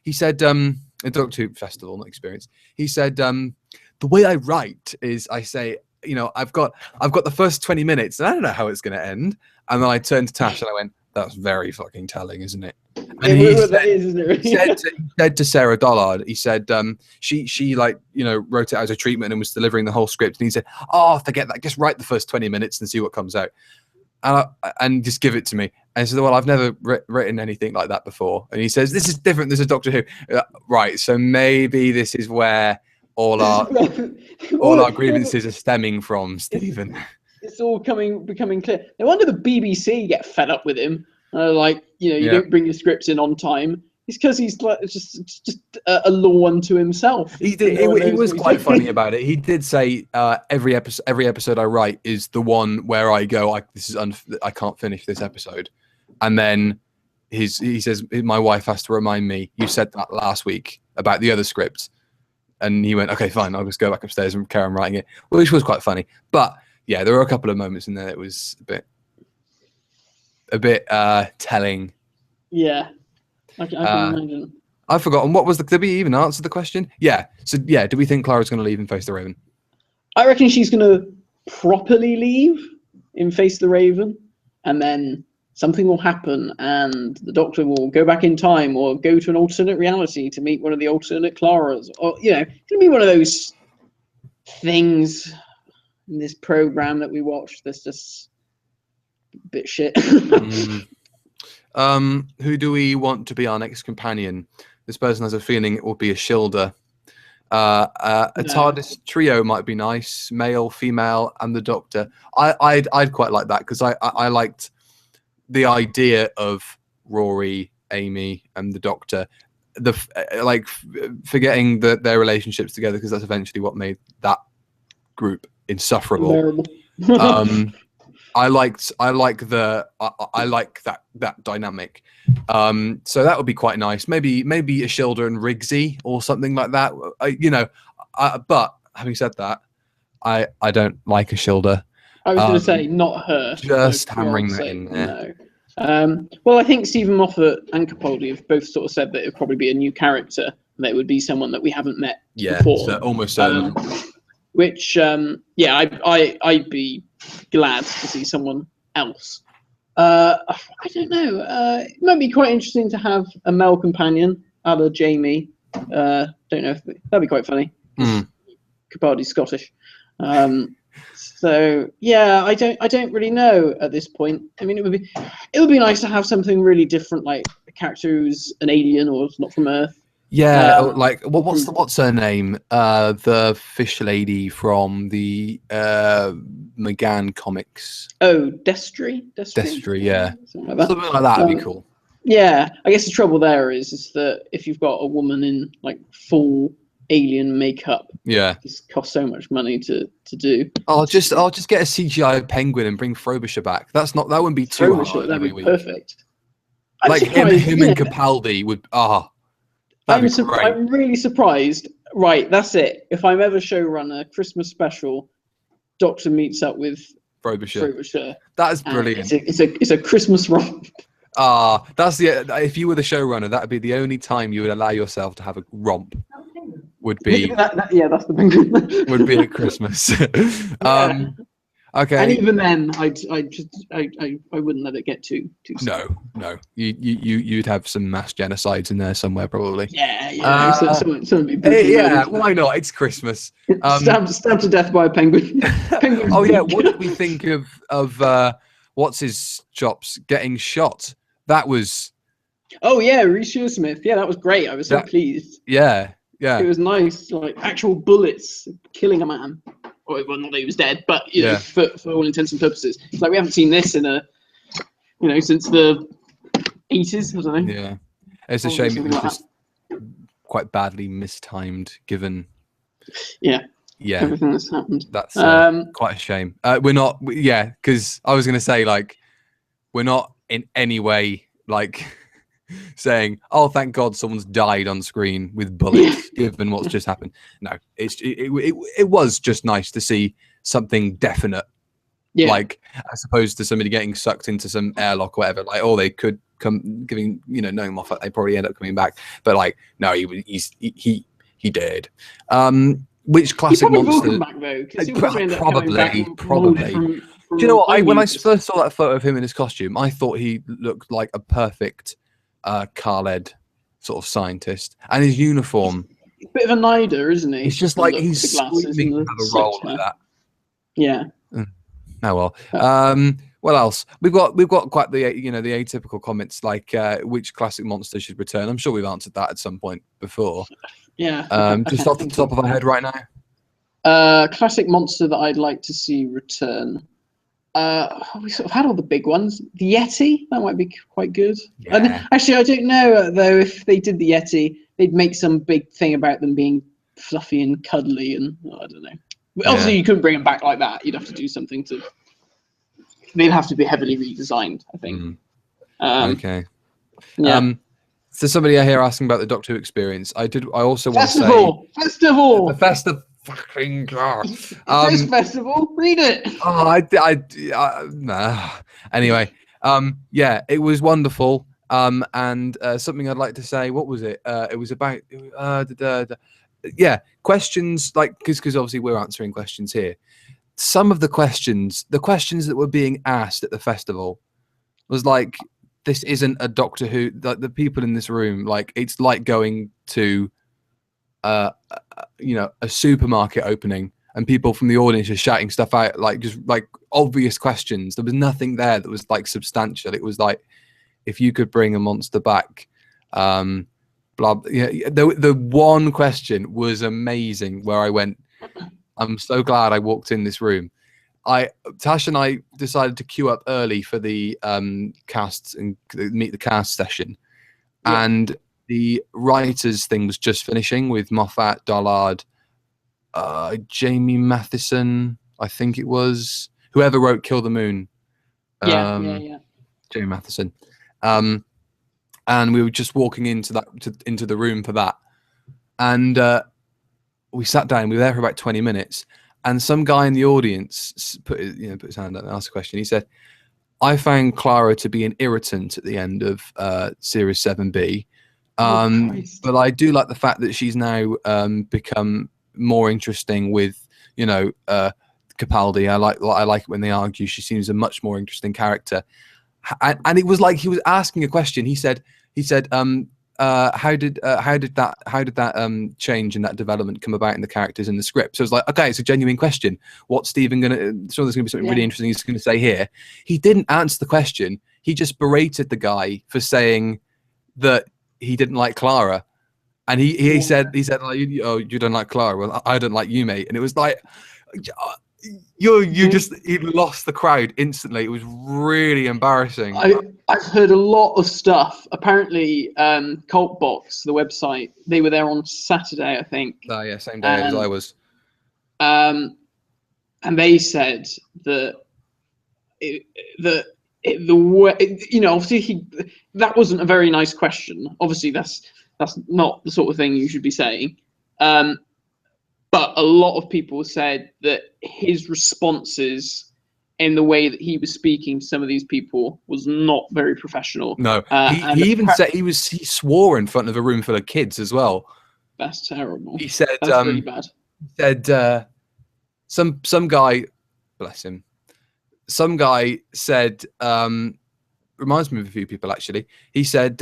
he said, the Doctor Who festival, not experience. He said, the way I write is I say, you know, I've got the first 20 minutes and I don't know how it's going to end. And then I turned to Tash and I went, That's very fucking telling, isn't it? And That is, isn't it? he said to Sarah Dollard, he said she like, you know, wrote it as a treatment and was delivering the whole script, and he said, oh, forget that, just write the first 20 minutes and see what comes out, and just give it to me. And I said, well, I've never written anything like that before. And he says, this is different, this is Doctor Who. Right, so maybe this is where all our grievances are stemming from, Stephen. It's all becoming clear. No wonder the BBC get fed up with him. Like, you know, you don't bring your scripts in on time. It's because he's like just a law unto himself. He did. He was quite funny about it. He did say every episode I write is the one where I go, I can't finish this episode, and then he says my wife has to remind me, you said that last week about the other script, and he went, okay, fine, I'll just go back upstairs and carry on writing it, which was quite funny. But yeah, there were a couple of moments in there that was a bit telling. Yeah. I can imagine. I've forgotten did we even answer the question? Yeah. So yeah, do we think Clara's going to leave in Face the Raven? I reckon she's going to properly leave in Face the Raven, and then something will happen, and the Doctor will go back in time or go to an alternate reality to meet one of the alternate Claras, or you know, it's going to be one of those things in this program that we watch that's just a bit shit. Who do we want to be our next companion? This person has a feeling it will be a Shilda. A TARDIS trio might be nice, male, female, and the Doctor. I'd quite like that, because I liked the idea of Rory, Amy, and the Doctor. Forgetting their relationships together, because that's eventually what made that group insufferable. I like that dynamic. So that would be quite nice. Maybe a Shilda and Riggsy or something like that. But having said that, I don't like a Shilda. I was going to say not her. Just hammering that in there. No. Well, I think Stephen Moffat and Capaldi have both sort of said that it would probably be a new character, and that it would be someone that we haven't met before. So almost certainly. Which, I'd be glad to see someone else. I don't know. It might be quite interesting to have a male companion, a la Jamie. Don't know if that'd be quite funny. Capaldi's Scottish. So yeah, I don't really know at this point. I mean, it would be nice to have something really different, like a character who's an alien or not from Earth. Yeah, like what's her name? The fish lady from the McGann comics. Oh, Destry, yeah. Something like that would be cool. Yeah, I guess the trouble there is that if you've got a woman in like full alien makeup, it costs so much money to do. I'll just get a CGI penguin and bring Frobisher back. That wouldn't be too hard. That'd be perfect. Like him and Capaldi would. I'm really surprised. Right, that's it. If I'm ever showrunner, Christmas special, Doctor meets up with Frobisher. That is brilliant. It's a Christmas romp. That's if you were the showrunner, that would be the only time you would allow yourself to have a romp. Would be that's the penguin. Would be at Christmas. Okay. And even then, I wouldn't let it get too. No. You'd have some mass genocides in there somewhere, probably. Yeah. Why not? It's Christmas. Stabbed to death by a penguin. Oh yeah. What did we think of what's his chops getting shot? That was. Oh yeah, Reece Shearsmith. Yeah, that was great. I was so pleased. Yeah. It was nice, like actual bullets killing a man. Well, not that he was dead, but for all intents and purposes, it's like we haven't seen this since the 80s. I don't know. Yeah, it's a shame it was just quite badly mistimed, given. Yeah. Everything that's happened. That's quite a shame. We're not. Because I was going to say, like, we're not in any way like saying, "Oh, thank God someone's died on screen with bullets," given what's just happened. No, it was just nice to see something definite, like as opposed to somebody getting sucked into some airlock or whatever. Like, they could come, knowing Moffat, they probably end up coming back. But like, no, he did. Which classic monster? Will come back, though, probably. Do you know what? When I first saw that photo of him in his costume, I thought he looked like a perfect Khaled sort of scientist, and his uniform. A bit of a Nider, isn't he? It's just like he's screaming to have a role like that. Yeah. Oh well. What else? We've got quite the the atypical comments like which classic monster should return. I'm sure we've answered that at some point before. Yeah. Just off the top of our head right now. Classic monster that I'd like to see return. We sort of had all the big ones. The Yeti, that might be quite good. Yeah. And actually, I don't know though if they did the Yeti, they'd make some big thing about them being fluffy and cuddly, and I don't know. Obviously, you couldn't bring them back like that. You'd have to do something to. They'd have to be heavily redesigned, I think. Okay. Yeah. So somebody here asking about the Doctor Who experience. I also want to say Festival. The festival. Fucking God. It says festival. Read it. Oh, nah. Anyway, yeah, it was wonderful. And something I'd like to say. What was it? It was about questions, like because obviously we're answering questions here. Some of the questions that were being asked at the festival was like, this isn't a Doctor Who. Like the people in this room, like it's like going to a supermarket opening and people from the audience are shouting stuff out, like just like obvious questions. There was nothing there that was like substantial. It was like, if you could bring a monster back, blah. Yeah, the one question was amazing where I went, I'm so glad I walked in this room. Tash and I decided to queue up early for the casts and meet the cast session, and the writers thing was just finishing with Moffat, Dollard, Jamie Matheson, I think it was, whoever wrote Kill the Moon. Jamie Matheson. And we were just walking into the room for that, and we sat down. We were there for about 20 minutes, and some guy in the audience put his hand up and asked a question. He said, "I found Clara to be an irritant at the end of Series 7B." But I do like the fact that she's now become more interesting with Capaldi. I like it when they argue. She seems a much more interesting character, and it was like he was asking a question. He said, how did that change and that development come about in the characters in the script? So it's like, okay, it's a genuine question. What's Stephen so there's gonna be something really interesting he's gonna say here. He didn't answer the question. He just berated the guy for saying that he didn't like Clara, and he said like, you don't like Clara, well I don't like you, mate. And it was like, he lost the crowd instantly. It was really embarrassing. I've heard a lot of stuff. Apparently Cult Box, the website, they were there on Saturday, I think. Oh yeah, same day as I was. And they said that the way, obviously that wasn't a very nice question. Obviously that's not the sort of thing you should be saying. But a lot of people said that his responses in the way that he was speaking to some of these people was not very professional. No, he even said he swore in front of a room full of kids as well. That's terrible. He said, that's really bad. He said, some guy, bless him, some guy said, reminds me of a few people actually. He said,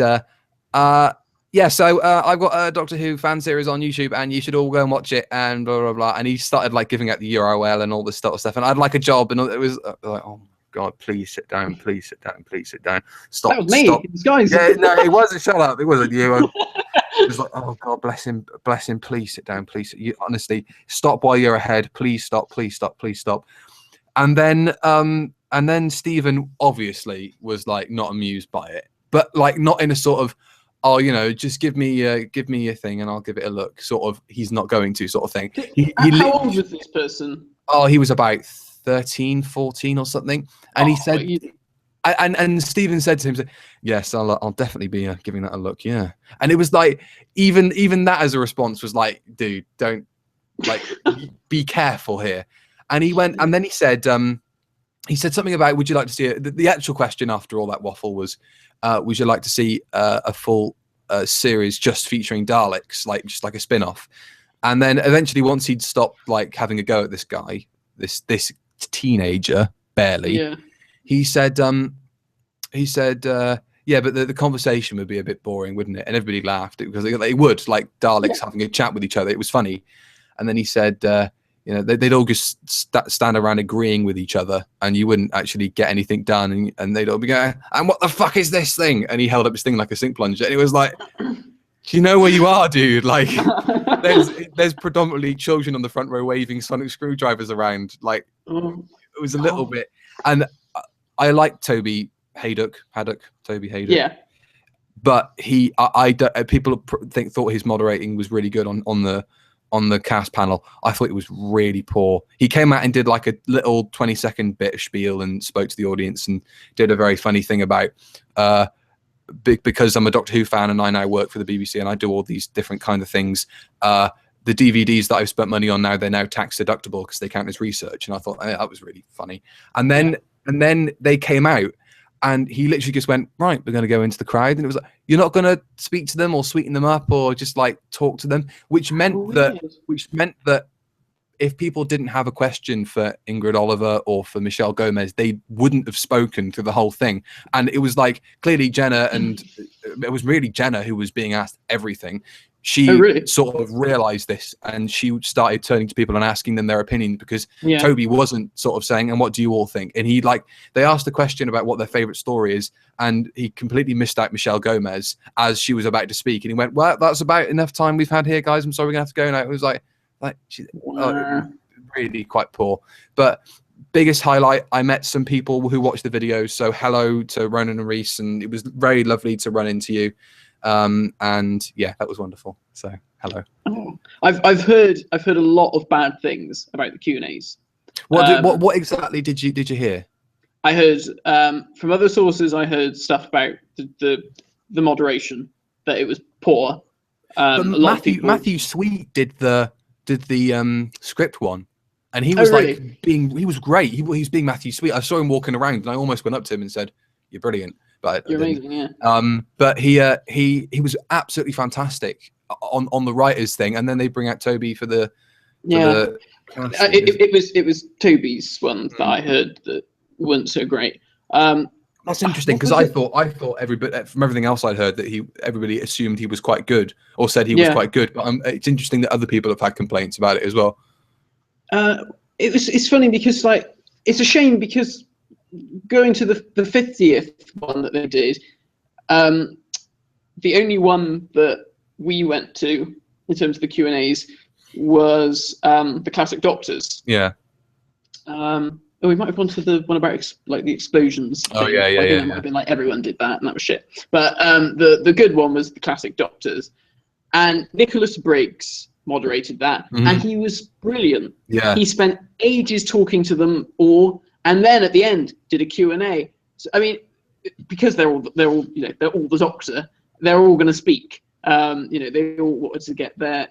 yeah, so I've got a Doctor Who fan series on YouTube, and you should all go and watch it, and blah, blah, blah. And he started like giving out the URL and all this sort of stuff. And I'd like a job, and it was like, oh my God, please sit down, please sit down, please sit down. Stop. That was me. Stop. Guys. Yeah, no, it wasn't. Shut up. It wasn't you. It was like, oh God, bless him, please sit down, please. You honestly stop while you're ahead. Please stop, please stop, please stop. And then Stephen obviously was like not amused by it, but like not in a sort of, oh, just give me a thing and I'll give it a look. Sort of, he's not going to sort of thing. How old was this person? Oh, he was about 13, 14 or something. And he said, and Stephen said to him, yes, I'll definitely be giving that a look. Yeah. And it was like, even that as a response was like, dude, don't like, be careful here. And he went, and then he said something about, would you like to see it? The actual question after all that waffle was, would you like to see a full series just featuring Daleks, like just like a spin-off? And then eventually, once he'd stopped like having a go at this guy, this teenager, barely. Yeah. He said, yeah, but the conversation would be a bit boring, wouldn't it? And everybody laughed because they would, like Daleks having a chat with each other. It was funny. And then he said, they'd all just stand around agreeing with each other, and you wouldn't actually get anything done. And they'd all be going, and what the fuck is this thing? And he held up his thing like a sink plunger. And it was like, do you know where you are, dude? Like, there's predominantly children on the front row waving sonic screwdrivers around. Like, it was a little bit. And I like Toby Haydock. Yeah. But people thought his moderating was really good on the cast panel. I thought it was really poor. He came out and did like a little 20-second bit of spiel and spoke to the audience and did a very funny thing about because I'm a Doctor Who fan and I now work for the BBC and I do all these different kind of things. The DVDs that I've spent money on now, they're now tax deductible because they count as research. And I thought that was really funny. And then they came out. And he literally just went, right, we're going to go into the crowd. And it was like, you're not going to speak to them or sweeten them up or just like talk to them, which meant that if people didn't have a question for Ingrid Oliver or for Michelle Gomez, they wouldn't have spoken through the whole thing. And it was like clearly Jenna, and it was really Jenna who was being asked everything. She sort of realized this, and she started turning to people and asking them their opinion because Toby wasn't sort of saying, and what do you all think? And they asked a question about what their favorite story is, and he completely missed out Michelle Gomez as she was about to speak. And he went, well, that's about enough time we've had here, guys. I'm sorry, we're going to have to go now. It was like really quite poor. But biggest highlight, I met some people who watched the videos. So hello to Ronan and Reese, and it was very lovely to run into you. And yeah, that was wonderful. So hello. Oh, I've heard a lot of bad things about the Q&As. What exactly did you hear? I heard from other sources. I heard stuff about the moderation, that it was poor. But Matthew Sweet did the script one, and he was he was great. He was being Matthew Sweet. I saw him walking around, and I almost went up to him and said, "You're brilliant." But you're amazing, yeah. But he was absolutely fantastic on the writers thing, and then they bring out Toby for the it was Toby's one that I heard that weren't so great. That's interesting because I thought everybody from everything else I'd heard that everybody assumed he was quite good or said he was quite good. But it's interesting that other people have had complaints about it as well. It's funny because it's a shame because going to the 50th one that they did, the only one that we went to in terms of the Q&As was the Classic Doctors. Yeah. We might have gone to the one about the explosions. Oh thing. yeah. It might have been like everyone did that and that was shit. But the good one was the Classic Doctors, and Nicholas Briggs moderated that, and he was brilliant. Yeah. He spent ages talking to them all, and then at the end did a Q&A. So, I mean, because they're all they're all the Doctor, they're all going to speak. They all wanted to get their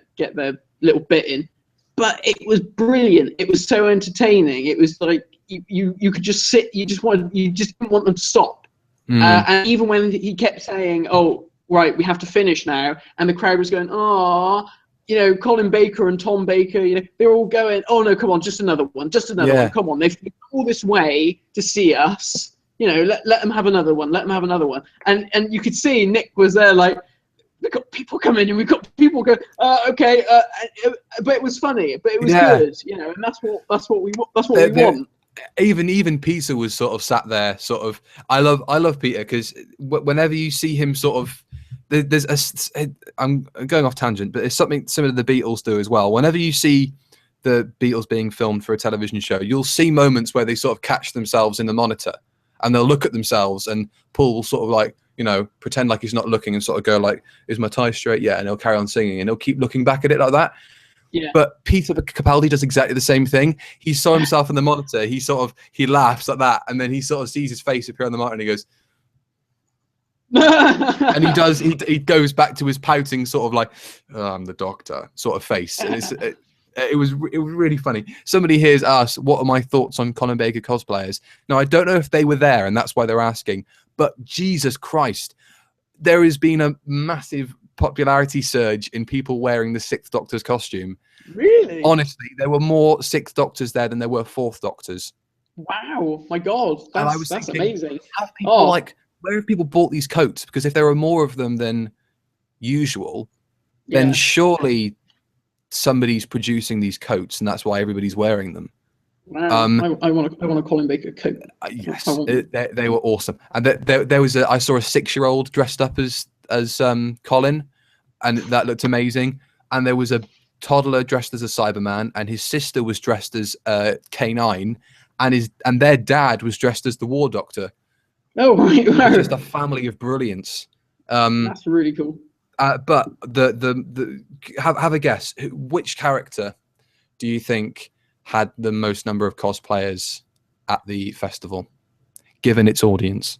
little bit in. But it was brilliant. It was so entertaining. It was like you could just sit. You just didn't want them to stop. And even when he kept saying, "Oh, right, we have to finish now," and the crowd was going, "Oh," Colin Baker and Tom Baker, they're all going, "Oh no, come on, just another one, one. Come on, they've come all this way to see us. Let them have another one. Let them have another one." And you could see Nick was there like, we've got people coming and we've got people go, okay, but it was funny, but it was good, and that's what we want. Even Peter was sort of sat there, sort of. I love Peter because whenever you see him, sort of, I'm going off tangent, but it's something similar the Beatles do as well. Whenever you see the Beatles being filmed for a television show, you'll see moments where they sort of catch themselves in the monitor, and they'll look at themselves, and Paul will sort of like, pretend like he's not looking and sort of go like, "Is my tie straight?" Yeah, and he'll carry on singing and he'll keep looking back at it like that. Yeah. But Peter Capaldi does exactly the same thing. He saw himself in the monitor. He laughs like that, and then he sort of sees his face appear on the monitor, and he goes, and he goes back to his pouting sort of like, "Oh, I'm the Doctor" sort of face. And it was really funny. Somebody here's asked, "What are my thoughts on Colin Baker cosplayers?" Now, I don't know if they were there, and that's why they're asking. But Jesus Christ, there has been a massive popularity surge in people wearing the Sixth Doctor's costume. Really? Honestly, there were more Sixth Doctors there than there were Fourth Doctors. Wow, my God, And I that's was that's thinking, amazing. have people where have people bought these coats? Because if there are more of them than usual, then Yeah. surely somebody's producing these coats, and that's why everybody's wearing them. Wow. I want a Colin Baker coat. Yes, I want they were awesome. And there was I saw a 6-year-old dressed up as Colin, and that looked amazing. And there was a toddler dressed as a Cyberman, and his sister was dressed as K9, and their dad was dressed as the War Doctor. Oh, right. Wow. It's just a family of brilliance. That's really cool. But have a guess. Which character do you think had the most number of cosplayers at the festival, given its audience?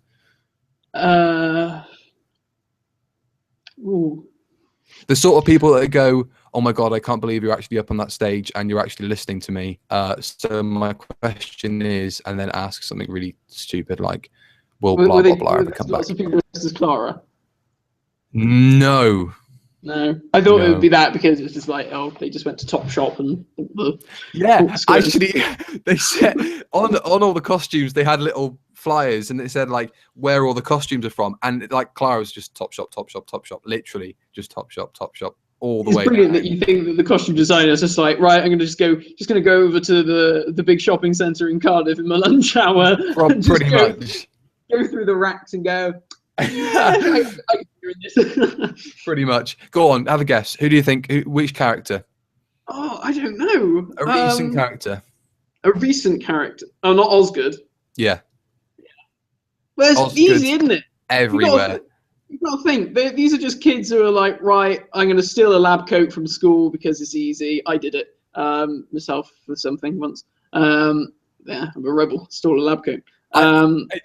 Ooh. The sort of people that go, "Oh my God, I can't believe you're actually up on that stage and you're actually listening to me." So my question is, and then ask something really stupid like, "Will blah blah blah ever come back?" Lots of people dressed as Clara. No. No, I thought it would be that because it's just like, oh, they just went to Topshop and actually, they said on all the costumes they had little flyers and it said like where all the costumes are from, and like Clara was just Topshop, literally just Topshop all the way. It's brilliant that you think that the costume designer is just like, right, I'm just gonna go over to the big shopping centre in Cardiff in my lunch hour, and pretty much go through the racks and go. Yeah, I this. Pretty much. Go on, have a guess. Who do you think? Which character? Oh, I don't know. A recent character. A recent character. Oh, not Osgood. Yeah. Well, it's Osgood's easy, isn't it? everywhere. You got to think. These are just kids who are like, right, I'm going to steal a lab coat from school because it's easy. I did it myself for something once. Yeah, I'm a rebel. Stole a lab coat.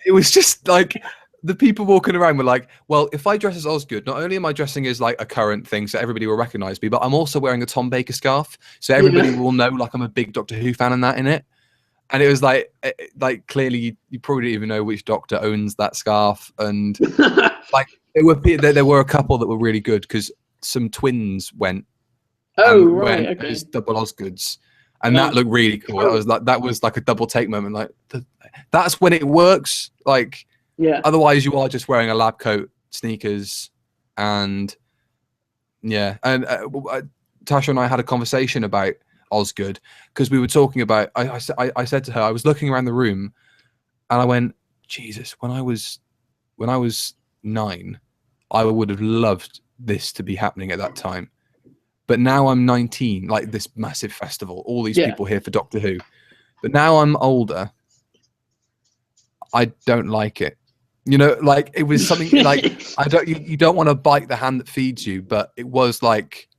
It was just like the people walking around were like, well, if I dress as Osgood, not only am I dressing as like a current thing so everybody will recognize me, but I'm also wearing a Tom Baker scarf. So everybody will know like I'm a big Doctor Who fan and that in it. And it was like clearly you probably didn't even know which Doctor owns that scarf. And like there were a couple that were really good because some twins went. Okay. As double Osgoods. And that looked really cool. That was like a double take moment. Like that's when it works. Like, yeah. Otherwise, you are just wearing a lab coat, sneakers, and yeah. And Tasha and I had a conversation about Osgood because we were talking about. I said to her, I was looking around the room, and I went, Jesus, when I was 9, I would have loved this to be happening at that time. But now I'm 19, like this massive festival, all these people here for Doctor Who. But now I'm older, I don't like it. You know, like it was something like you don't want to bite the hand that feeds you, but it was like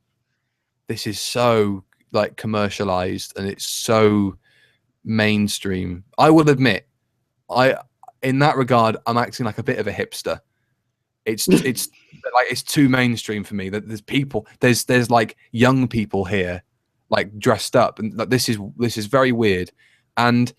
this is so like commercialized and it's so mainstream. I will admit, in that regard, I'm acting like a bit of a hipster. It's like it's too mainstream for me. That there's like young people here, like dressed up, and like, this is very weird. And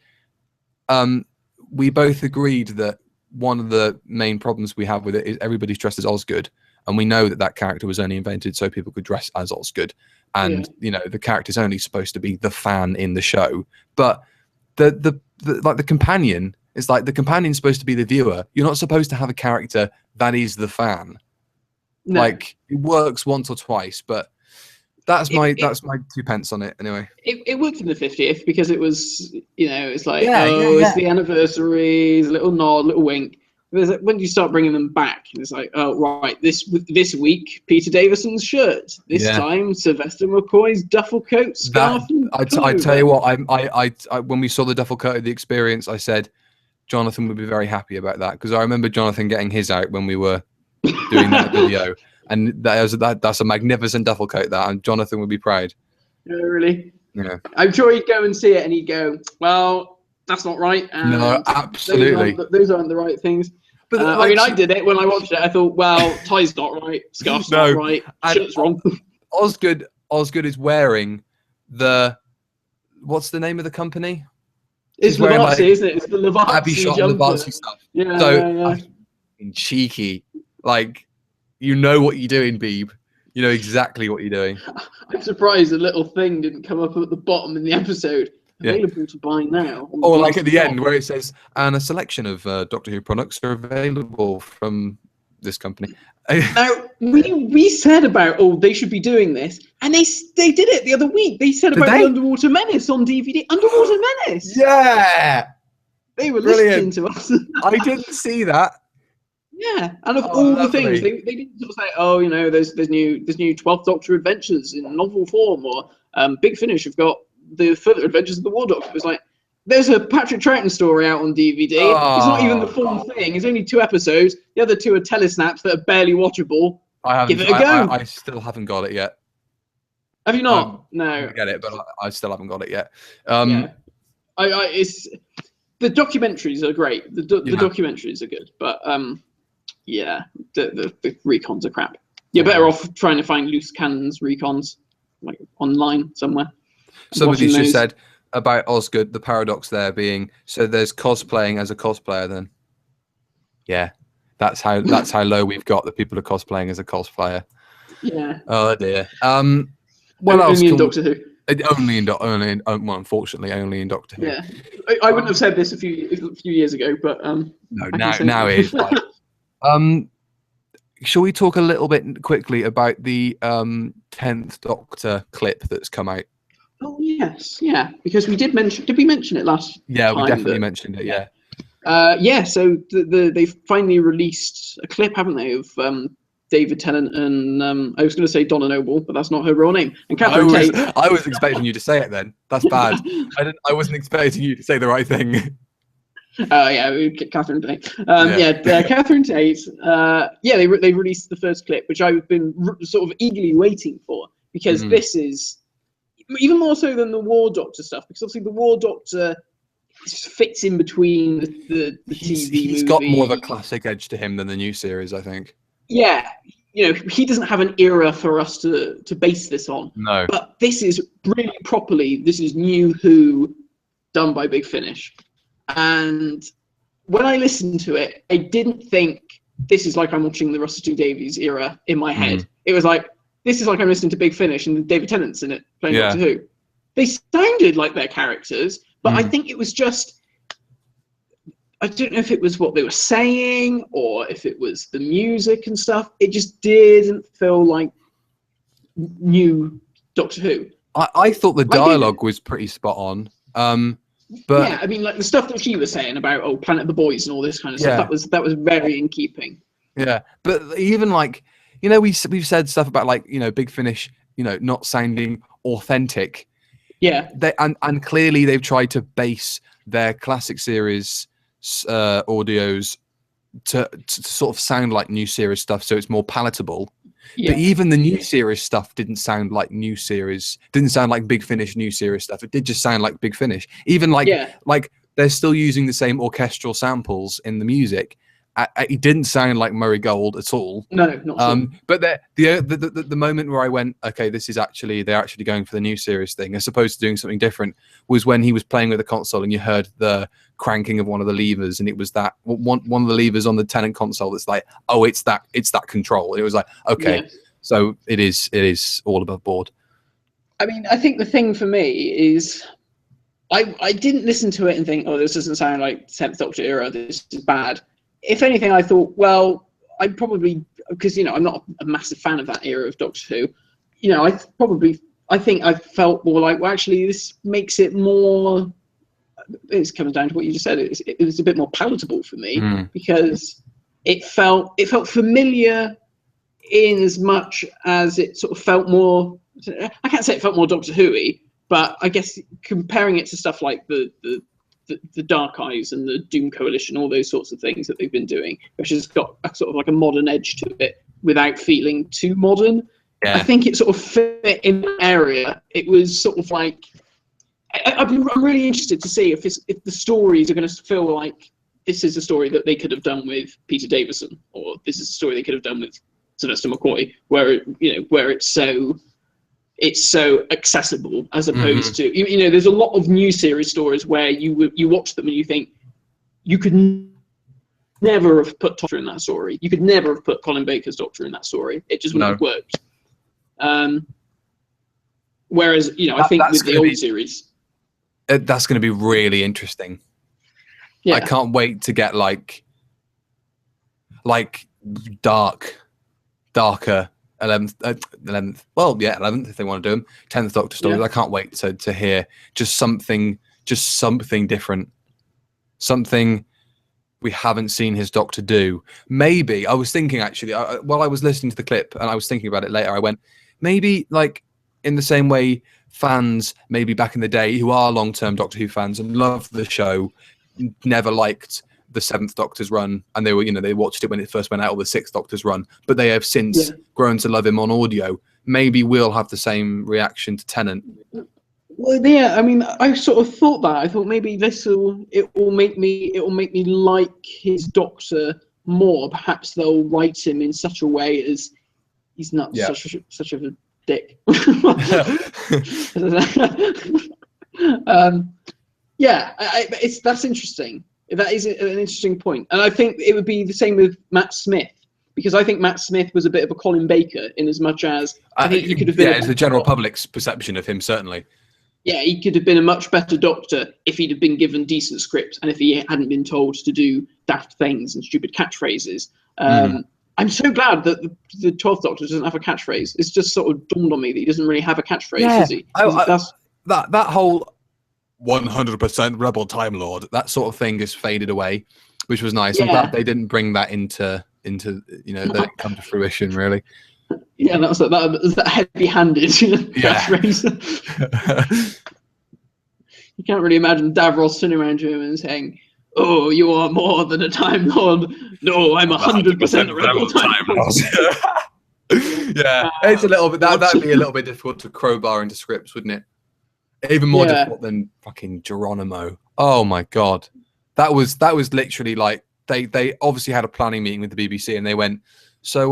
we both agreed that one of the main problems we have with it is everybody's dressed as Osgood, and we know that character was only invented so people could dress as Osgood, and you know the character's only supposed to be the fan in the show, but the like the companion is like the companion's supposed to be the viewer. You're not supposed to have a character that is the fan. No. Like it works once or twice, but that's my 2 pence on it anyway. It worked in the 50th because it was, you know, it's like it's the anniversary, it's a little nod, a little wink. When you start bringing them back, it's like, oh right, this week Peter Davison's shirt. This time Sylvester McCoy's duffel coat, scarf. I tell you what, I when we saw the duffel coat of the Experience, I said Jonathan would be very happy about that because I remember Jonathan getting his out when we were doing that video. And that's a magnificent duffel coat, that, and Jonathan would be proud. Yeah, really? Yeah. I'm sure he'd go and see it and he'd go, well, that's not right. And no, absolutely. Those aren't the right things. But I mean, I did it when I watched it. I thought, well, tie's not right, scarf's not right, shirt's wrong. Osgood is wearing what's the name of the company? It's Levatsky, isn't it? It's the Levatsky Abbey Shot and Levatsky stuff. Yeah, so cheeky, like. You know what you're doing, Beeb. You know exactly what you're doing. I'm surprised the little thing didn't come up at the bottom in the episode. available to buy now. Or like at the end where it says, and a selection of Doctor Who products are available from this company. Now, we said about, they should be doing this, and they did it the other week. They said about the Underwater Menace on DVD. Underwater Menace! Yeah! They were listening to us. I didn't see that. Yeah, and of all the things, they didn't sort of say, there's new 12th Doctor adventures in novel form, or Big Finish have got the further adventures of the War Doctor. It was like, there's a Patrick Troughton story out on DVD. It's not even the full thing. It's only 2 episodes. The other 2 are telesnaps that are barely watchable. Give it a go. I still haven't got it yet. Have you not? No. I get it, but I still haven't got it yet. It's the documentaries are great. The documentaries are good, but the recons are crap. You're better off trying to find loose cannons recons like online somewhere. Somebody's just said about Osgood, the paradox there being, so there's cosplaying as a cosplayer then. Yeah, that's how low we've got, that people are cosplaying as a cosplayer. Yeah. Oh dear. What else? Only in Doctor Who. Unfortunately, only in Doctor Who. Yeah, I wouldn't have said this a few years ago, but no, now it is. Shall we talk a little bit quickly about the 10th Doctor clip that's come out? Oh yes, yeah, because we did mention. Did we mention it last? Yeah, we definitely mentioned it. Yeah. So they've finally released a clip, haven't they, of David Tennant and I was going to say Donna Noble, but that's not her real name. And Catherine Tate. I was expecting you to say it then. That's bad. I wasn't expecting you to say the right thing. Catherine Tate. Catherine Tate. They released the first clip, which I've been sort of eagerly waiting for, because this is even more so than the War Doctor stuff, because obviously the War Doctor fits in between the TV movie. He's got more of a classic edge to him than the new series, I think. Yeah, he doesn't have an era for us to base this on. No. But this is really properly, this is New Who done by Big Finish. And when I listened to it, I didn't think this is like I'm watching the Russell T Davies era in my head. It was like, this is like I'm listening to Big Finish and David Tennant's in it playing Doctor Who. They sounded like their characters, but I think it was just, I don't know if it was what they were saying or if it was the music and stuff. It just didn't feel like new Doctor Who. I thought the dialogue was pretty spot on. But yeah, I mean, like the stuff that she was saying about Planet of the Boys and all this kind of stuff, that was very in keeping. Yeah, but even like, we've said stuff about like, Big Finish, not sounding authentic. Yeah. And clearly they've tried to base their classic series audios to sort of sound like new series stuff, so it's more palatable. Yeah. But even the new series stuff didn't sound like new series, didn't sound like Big Finish new series stuff. It did just sound like Big Finish. Even like they're still using the same orchestral samples in the music. It didn't sound like Murray Gold at all. No, not at all. But the moment where I went, okay, they're actually going for the new series thing, as opposed to doing something different, was when he was playing with the console and you heard the cranking of one of the levers, and it was that one of the levers on the Tennant console that's like, oh, it's that control. And it was like, okay, so it is all above board. I mean, I think the thing for me is, I didn't listen to it and think, oh, this doesn't sound like 10th Doctor era, this is bad. If anything, I thought, well, I'd probably, because, I'm not a massive fan of that era of Doctor Who, I think I felt more like, well, actually, this makes it more, it comes down to what you just said, it was a bit more palatable for me, because it felt familiar in as much as it sort of felt more, I can't say it felt more Doctor Who-y, but I guess comparing it to stuff like the Dark Eyes and the Doom Coalition, all those sorts of things that they've been doing, which has got a sort of like a modern edge to it without feeling too modern. Yeah. I think it sort of fit in that area. It was sort of like, I'm really interested to see if the stories are going to feel like this is a story that they could have done with Peter Davison, or this is a story they could have done with Sylvester McCoy, where it's so accessible, as opposed to, there's a lot of new series stories where you watch them and you think, you could never have put Doctor in that story. You could never have put Colin Baker's Doctor in that story. It just wouldn't have worked. Whereas, I think with the old series, That's going to be really interesting. Yeah. I can't wait to get like darker 11th. Well, yeah, 11th if they want to do them. 10th Doctor stories. Yeah. I can't wait to hear just something different, something we haven't seen his Doctor do. Maybe I was thinking actually while I was listening to the clip and I was thinking about it later. I went maybe like in the same way fans maybe back in the day who are long-term Doctor Who fans and love the show never liked the 7th Doctor's run, and they were, they watched it when it first went out, or the 6th Doctor's run, but they have since grown to love him on audio. Maybe we'll have the same reaction to Tennant. Well, yeah, I mean, I sort of thought that. I thought maybe it will make me like his Doctor more. Perhaps they'll write him in such a way as he's not such of a dick. That's interesting. That is an interesting point, and I think it would be the same with Matt Smith, because I think Matt Smith was a bit of a Colin Baker in as much as I think he could have been. Yeah, it's the general public's perception of him, certainly. Yeah, he could have been a much better Doctor if he'd have been given decent scripts and if he hadn't been told to do daft things and stupid catchphrases. I'm so glad that the 12th Doctor doesn't have a catchphrase. It's just sort of dawned on me that he doesn't really have a catchphrase, does he? That whole 100% Rebel Time Lord, that sort of thing has faded away, which was nice. I'm glad they didn't bring that into that it come to fruition, really. Yeah, that was that heavy-handed catchphrase. You can't really imagine Davros sitting around him and saying, "Oh, you are more than a Time Lord." No, I'm 100% a Rebel Time Lord. It's a little bit. That'd be a little bit difficult to crowbar into scripts, wouldn't it? Even more difficult than fucking Geronimo. Oh my god, that was literally like they obviously had a planning meeting with the BBC and they went, so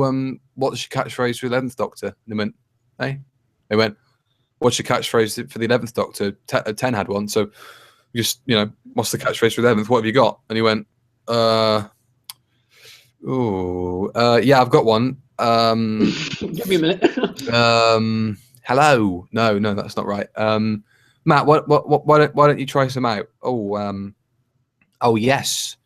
what's your catchphrase for the 11th Doctor? And they went, hey, they went, what's your catchphrase for the 11th Doctor? 10 had one, so just what's the catchphrase for the 11th? What have you got? And he went, yeah, I've got one. Give me a minute. Hello. No, that's not right. Matt, why don't you try some out? Oh yes.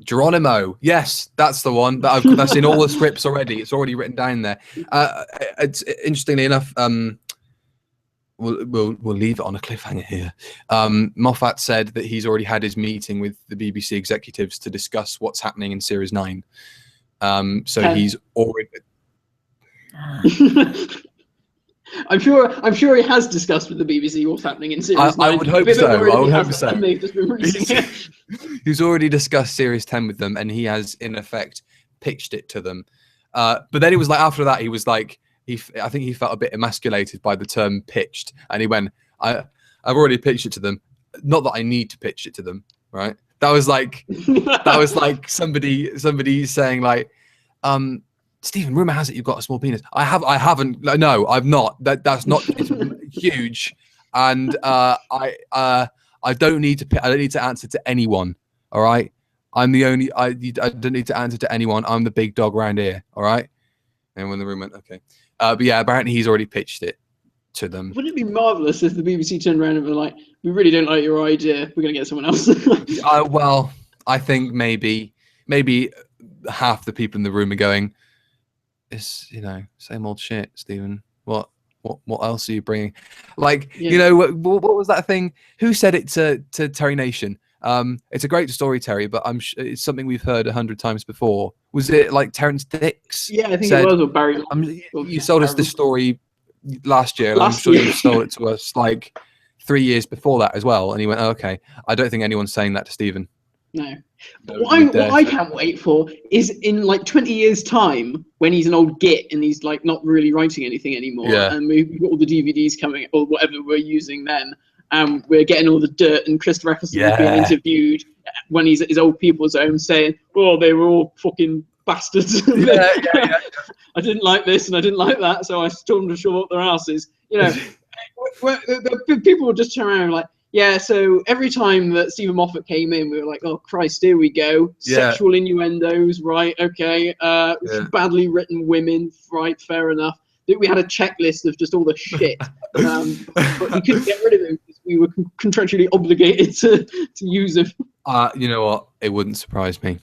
Geronimo. Yes, that's the one. That's in all the scripts already. It's already written down there. It's interestingly enough. We'll leave it on a cliffhanger here. Moffat said that he's already had his meeting with the BBC executives to discuss what's happening in Series 9. So he's already. I'm sure he has discussed with the BBC what's happening in Series 9. I would hope so. I would hope so. And they've just been releasing it. He's already discussed Series 10 with them, and he has in effect pitched it to them. But then it was like after that, he was like, I think he felt a bit emasculated by the term pitched, and he went, I've already pitched it to them. Not that I need to pitch it to them, right? That was like somebody saying like, Stephen, rumor has it you've got a small penis. I haven't. No, I've not. That's not. It's huge, and I don't need to. I don't need to answer to anyone. All right. I'm the only. I don't need to answer to anyone. I'm the big dog around here. All right. And when the room went, okay. But yeah, apparently he's already pitched it to them. Wouldn't it be marvelous if the BBC turned around and were like, "We really don't like your idea. We're going to get someone else." Well, I think maybe half the people in the room are going, it's same old shit, Stephen. What else are you bringing? Like, what was that thing? Who said it to Terry Nation? It's a great story, Terry, but it's something we've heard 100 times before. Was it like Terrence Dix? Yeah, I think it was. Or Barry. You sold us this story last year. I'm sure you sold it to us like 3 years before that as well. And he went, okay, I don't think anyone's saying that to Stephen. No. What I can't wait for is in like 20 years' time when he's an old git and he's like not really writing anything anymore, and we've got all the DVDs coming or whatever we're using then, and we're getting all the dirt, and Christopher Eccleston is being interviewed when he's at his old people's home saying, "Oh, they were all fucking bastards. I didn't like this and I didn't like that, so I told them to shove up their asses." People would just turn around and like, yeah, so every time that Stephen Moffat came in, we were like, oh, Christ, here we go. Sexual innuendos, right, okay. Badly written women, right, fair enough. we had a checklist of just all the shit, but we couldn't get rid of him because we were contractually obligated to use him. You know what? It wouldn't surprise me.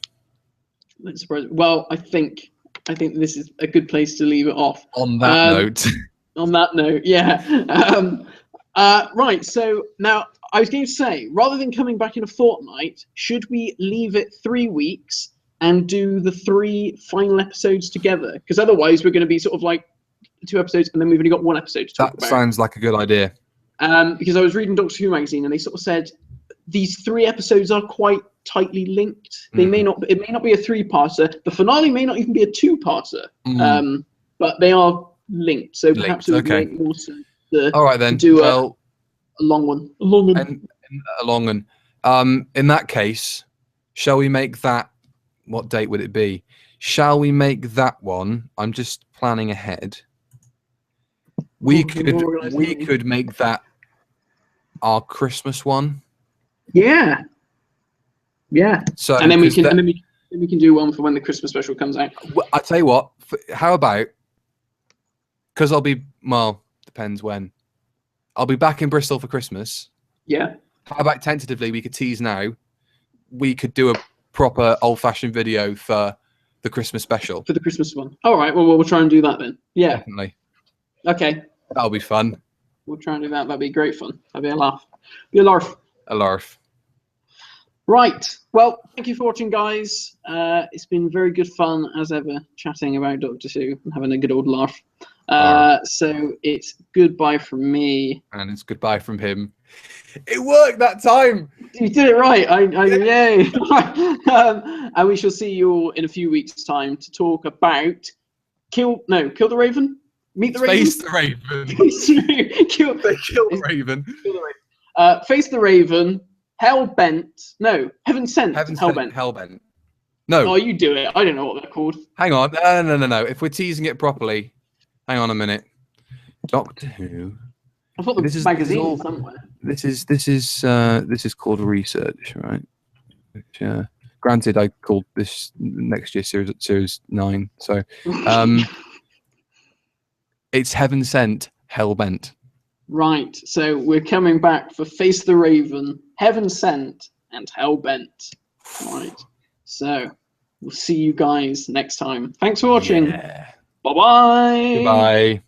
Well, I think this is a good place to leave it off. On that note. On that note, yeah. Right. So now I was going to say, rather than coming back in a fortnight, should we leave it 3 weeks and do the 3 final episodes together? Because otherwise, we're going to be sort of like 2 episodes, and then we've only got 1 episode to talk about. That sounds like a good idea. Because I was reading Doctor Who magazine, and they sort of said these 3 episodes are quite tightly linked. They may not. It may not be a 3-parter. The finale may not even be a 2-parter. But they are linked. So perhaps it would make more sense all right, then. to do a long one. A long one. In that case, shall we make that? What date would it be? Shall we make that one? I'm just planning ahead. We could make that our Christmas one. Yeah. So and then we can do one for when the Christmas special comes out. I tell you what. How about? Because depends when. I'll be back in Bristol for Christmas. Yeah. How about tentatively we could tease now? We could do a proper old-fashioned video for the Christmas special. For the Christmas one. All right. Well, we'll try and do that then. Yeah. Definitely. Okay. That'll be fun. We'll try and do that. That'd be great fun. That'd be a laugh. Be a larf. A larf. Right. Well, thank you for watching, guys. It's been very good fun, as ever, chatting about Doctor Who and having a good old laugh. So it's goodbye from me. And it's goodbye from him. It worked that time. You did it right. Yay. And we shall see you all in a few weeks' time to talk about Kill the Raven? Meet the Raven? Face the Raven. Kill the Raven. Kill the Raven. Face the Raven. Hellbent. No, Heaven Sent. Hellbent. No. Oh, you do it. I don't know what they're called. Hang on. No. If we're teasing it properly, hang on a minute. Doctor Who. I thought the magazine was somewhere. This is called research, right? Which, granted, I called this next year series 9. So, it's Heaven Sent, Hellbent. Right. So we're coming back for Face the Raven, Heaven Sent, and Hellbent. Right. So we'll see you guys next time. Thanks for watching. Yeah. Bye-bye. Goodbye.